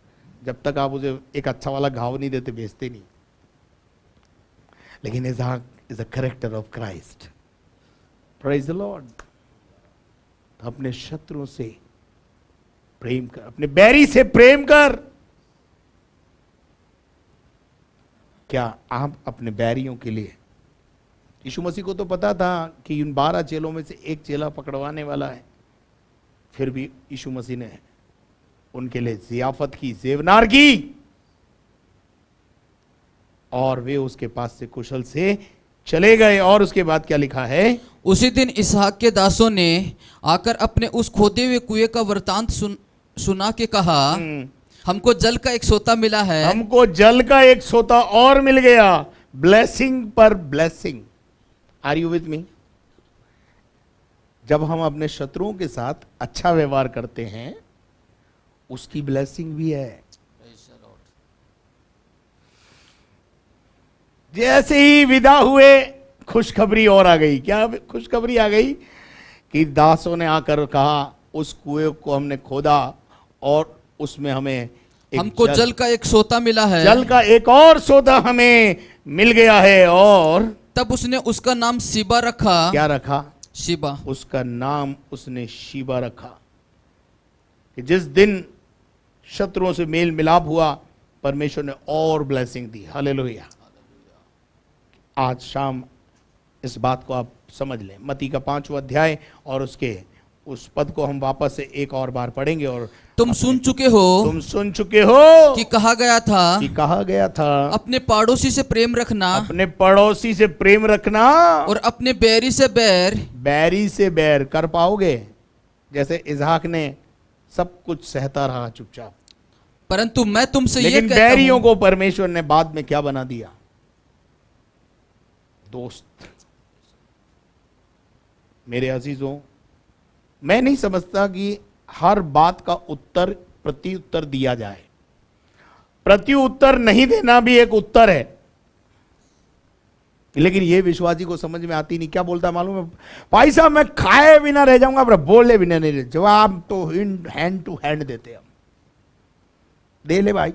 जब तक आप उसे एक अच्छा वाला घाव नहीं देते, बेचते नहीं। लेकिन Isaac is a character of Christ. Praise the Lord. अपने शत्रुओं से प्रेम कर, अपने बैरी से प्रेम कर। क्या आप अपने बैरियों के लिए? यीशु मसीह को तो पता था कि इन 12 चेलों में से एक चेला पकड़वाने वाला है, फिर भी यीशु मसीह ने उनके लिए जियाफत की, जेवनार की, और वे उसके पास से कुशल से चले गए। और उसके बाद क्या लिखा है? उसी दिन इसहाक के दासों ने आकर अपने उस खोदे हुए कुएं का वृतांत सुना के कहा, हमको जल का एक सोता मिला है। हमको जल का एक सोता और मिल गया। ब्लेसिंग पर blessing. Are you with me? जब हम अपने शत्रुओं के साथ अच्छा व्यवहार करते हैं, उसकी ब्लेसिंग भी है। जैसे ही विदा हुए, खुशखबरी और आ गई। क्या खुशखबरी आ गई? कि दासों ने आकर कहा, उस कुएं को हमने खोदा और उसमें हमें हमको जल का एक सोता मिला है। जल का एक और सोता हमें मिल गया है। और तब उसने उसका नाम शिबा रखा। क्या रखा? शिबा। उसका नाम उसने शिबा रखा। कि जिस दिन शत्रुओं से मेल मिलाप हुआ, परमेश्वर ने और ब्लेसिंग दी। हालेलुया। आज शाम इस बात को आप समझ लें। मत्ती का 5वां अध्याय और उसके उस पद को हम वापस से एक और बार पढ़ेंगे। और तुम सुन चुके हो कि कहा गया था अपने पड़ोसी से प्रेम रखना, अपने पड़ोसी से प्रेम रखना, और अपने बैरी से बैर कर पाओगे। जैसे इज़हाक ने सब कुछ सहता रहा चुपचाप, परंतु मैं तुमसे ये कहता हूं, बैरियों को परमेश्वर ने बाद में क्या बना दिया? दोस्त। मेरे अजीजों, मैं नहीं समझता कि हर बात का उत्तर प्रत्युत्तर दिया जाए। प्रत्युत्तर नहीं देना भी एक उत्तर है। लेकिन ये विश्वासी को समझ में आती नहीं। क्या बोलता है मालूम है? भाई साहब, मैं खाए बिना रह जाऊंगा, पर बोले बिना नहीं रह। जवाब तो हैंड टू हैंड देते हम। दे ले भाई।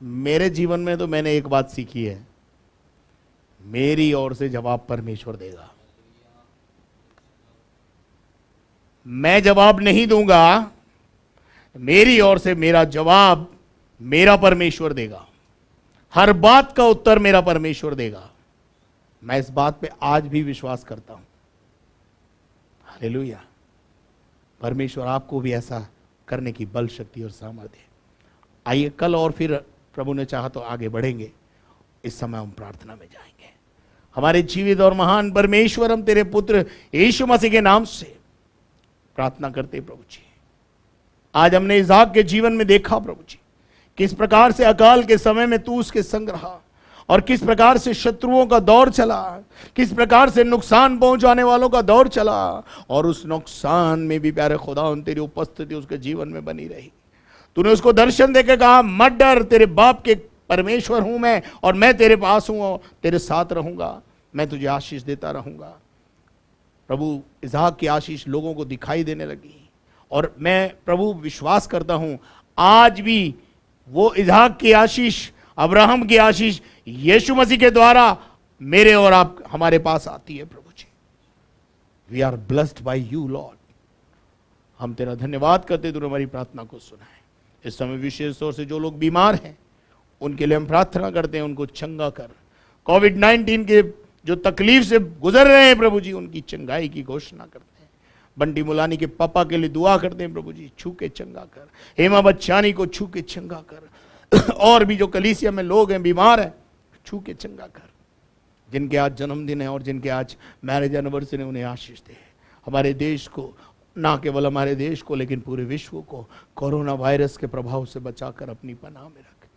मेरे जीवन में तो मैंने एक बात सीखी है, मेरी ओर से जवाब परमेश्वर देगा। मैं जवाब नहीं दूंगा, मेरी ओर से मेरा जवाब मेरा परमेश्वर देगा, हर बात का उत्तर मेरा परमेश्वर देगा। मैं इस बात पे आज भी विश्वास करता हूं। हालेलुया। परमेश्वर आपको भी ऐसा करने की बल, शक्ति और सामर्थ्य। आइए कल और फिर प्रभु ने चाहा तो आगे बढ़ेंगे। इस समय हम प्रार्थना में जाएंगे। हमारे जीवित और महान परमेश्वर, हम तेरे पुत्र यीशु मसीह के नाम से प्रार्थना करते प्रभु जी। आज हमने इसहाक के जीवन में देखा प्रभु जी, किस प्रकार से अकाल के समय में तू उसके संग रहा और किस प्रकार से शत्रुओं का दौर चला, किस प्रकार से नुकसान पहुंचाने वालों का दौर चला, और उस नुकसान में भी प्यारे खुदा तेरी उपस्थिति उसके जीवन में बनी रही। तूने उसको दर्शन देकर कहा, मत डर, तेरे बाप के परमेश्वर हूं मैं, और मैं तेरे पास हूं और तेरे साथ रहूंगा, मैं तुझे आशीष देता रहूंगा। प्रभु इसहाक की आशीष लोगों को दिखाई देने लगी, और मैं प्रभु विश्वास करता हूं आज भी वो इसहाक की आशीष, अब्राहम की आशीष यीशु मसीह के द्वारा मेरे और आप हमारे पास आती है प्रभु जी। We are blessed by you Lord. हम तेरा धन्यवाद करते, तूने हमारी प्रार्थना को सुना है। इस समय विशेष तौर से जो लोग बीमार हैं उनके लिए हम प्रार्थना करते हैं, उनको चंगा कर। कोविड-19 के जो तकलीफ से गुजर रहे हैं प्रभु जी, उनकी चंगाई की घोषणा करते हैं। बंटी मुलानी के पापा के लिए दुआ करते हैं प्रभु जी, छू के चंगा कर। हेमा बच्चानी को छू के चंगा कर। और भी जो कलीसिया में लोग हैं बीमार हैं, छू के चंगा कर। जिनके आज जन्मदिन है और जिनके आज मैरिज एनिवर्सरी, उन्हें आशीष दे। हमारे देश को, ना केवल हमारे देश को लेकिन पूरे विश्व को कोरोना वायरस के प्रभाव से बचाकर अपनी पनाह में रख।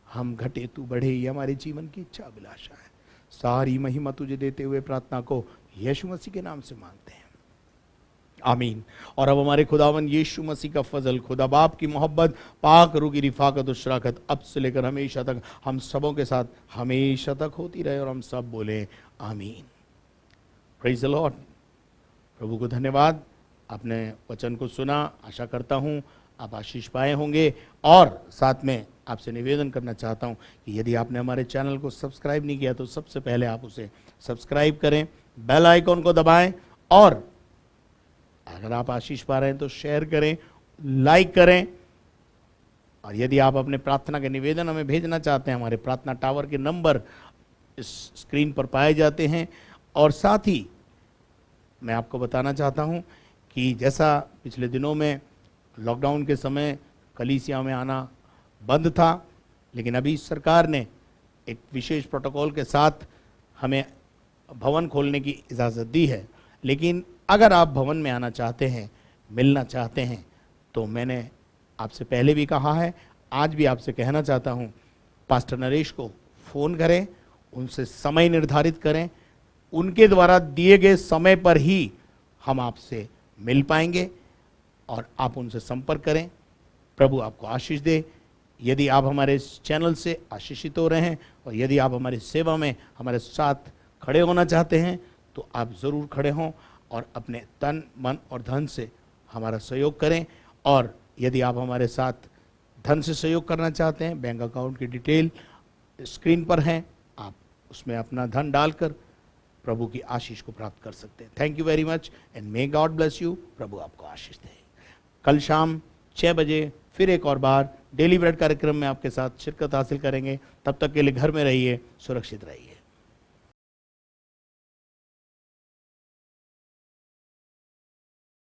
हम घटे तू बढ़े, ये हमारे जीवन की इच्छा अभिलाषा है। सारी महिमा तुझे देते हुए प्रार्थना को यीशु मसीह के नाम से मांगते हैं, आमीन। और अब हमारे खुदावन यीशु मसीह का फजल, खुदा बाप की मोहब्बत, पाक रूह की रिफाकत और शराकत अब से लेकर हमेशा तक हम सबों के साथ हमेशा तक होती रहे। और हम सब बोले आमीन। Praise the Lord. प्रभु को धन्यवाद। आपने वचन को सुना, आशा करता हूँ आप आशीष पाए होंगे। और साथ में आपसे निवेदन करना चाहता हूँ कि यदि आपने हमारे चैनल को सब्सक्राइब नहीं किया तो सबसे पहले आप उसे सब्सक्राइब करें, बेल आइकॉन को दबाएं, और अगर आप आशीष पा रहे हैं तो शेयर करें, लाइक करें। और यदि आप अपने प्रार्थना के निवेदन हमें भेजना चाहते हैं, हमारे प्रार्थना टावर के नंबर इस स्क्रीन पर पाए जाते हैं। और साथ ही मैं आपको बताना चाहता हूं कि जैसा पिछले दिनों में लॉकडाउन के समय कलीसिया में आना बंद था, लेकिन अभी सरकार ने एक विशेष प्रोटोकॉल के साथ हमें भवन खोलने की इजाज़त दी है। लेकिन अगर आप भवन में आना चाहते हैं, मिलना चाहते हैं, तो मैंने आपसे पहले भी कहा है, आज भी आपसे कहना चाहता हूं, पास्टर नरेश को फ़ोन करें, उनसे समय निर्धारित करें। उनके द्वारा दिए गए समय पर ही हम आपसे मिल पाएंगे और आप उनसे संपर्क करें। प्रभु आपको आशीष दे। यदि आप हमारे इस चैनल से आशीषित हो रहे हैं और यदि आप हमारी सेवा में हमारे साथ खड़े होना चाहते हैं, तो आप ज़रूर खड़े हों और अपने तन, मन और धन से हमारा सहयोग करें। और यदि आप हमारे साथ धन से सहयोग करना चाहते हैं, बैंक अकाउंट की डिटेल स्क्रीन पर हैं, आप उसमें अपना धन डालकर प्रभु की आशीष को प्राप्त कर सकते हैं। Thank you very much and may God bless you. प्रभु आपको आशीष दे। कल शाम 6 बजे फिर एक और बार डेली ब्रेड कार्यक्रम में आपके साथ शिरकत हासिल करेंगे। तब तक के लिए घर में रहिए, सुरक्षित रहिए।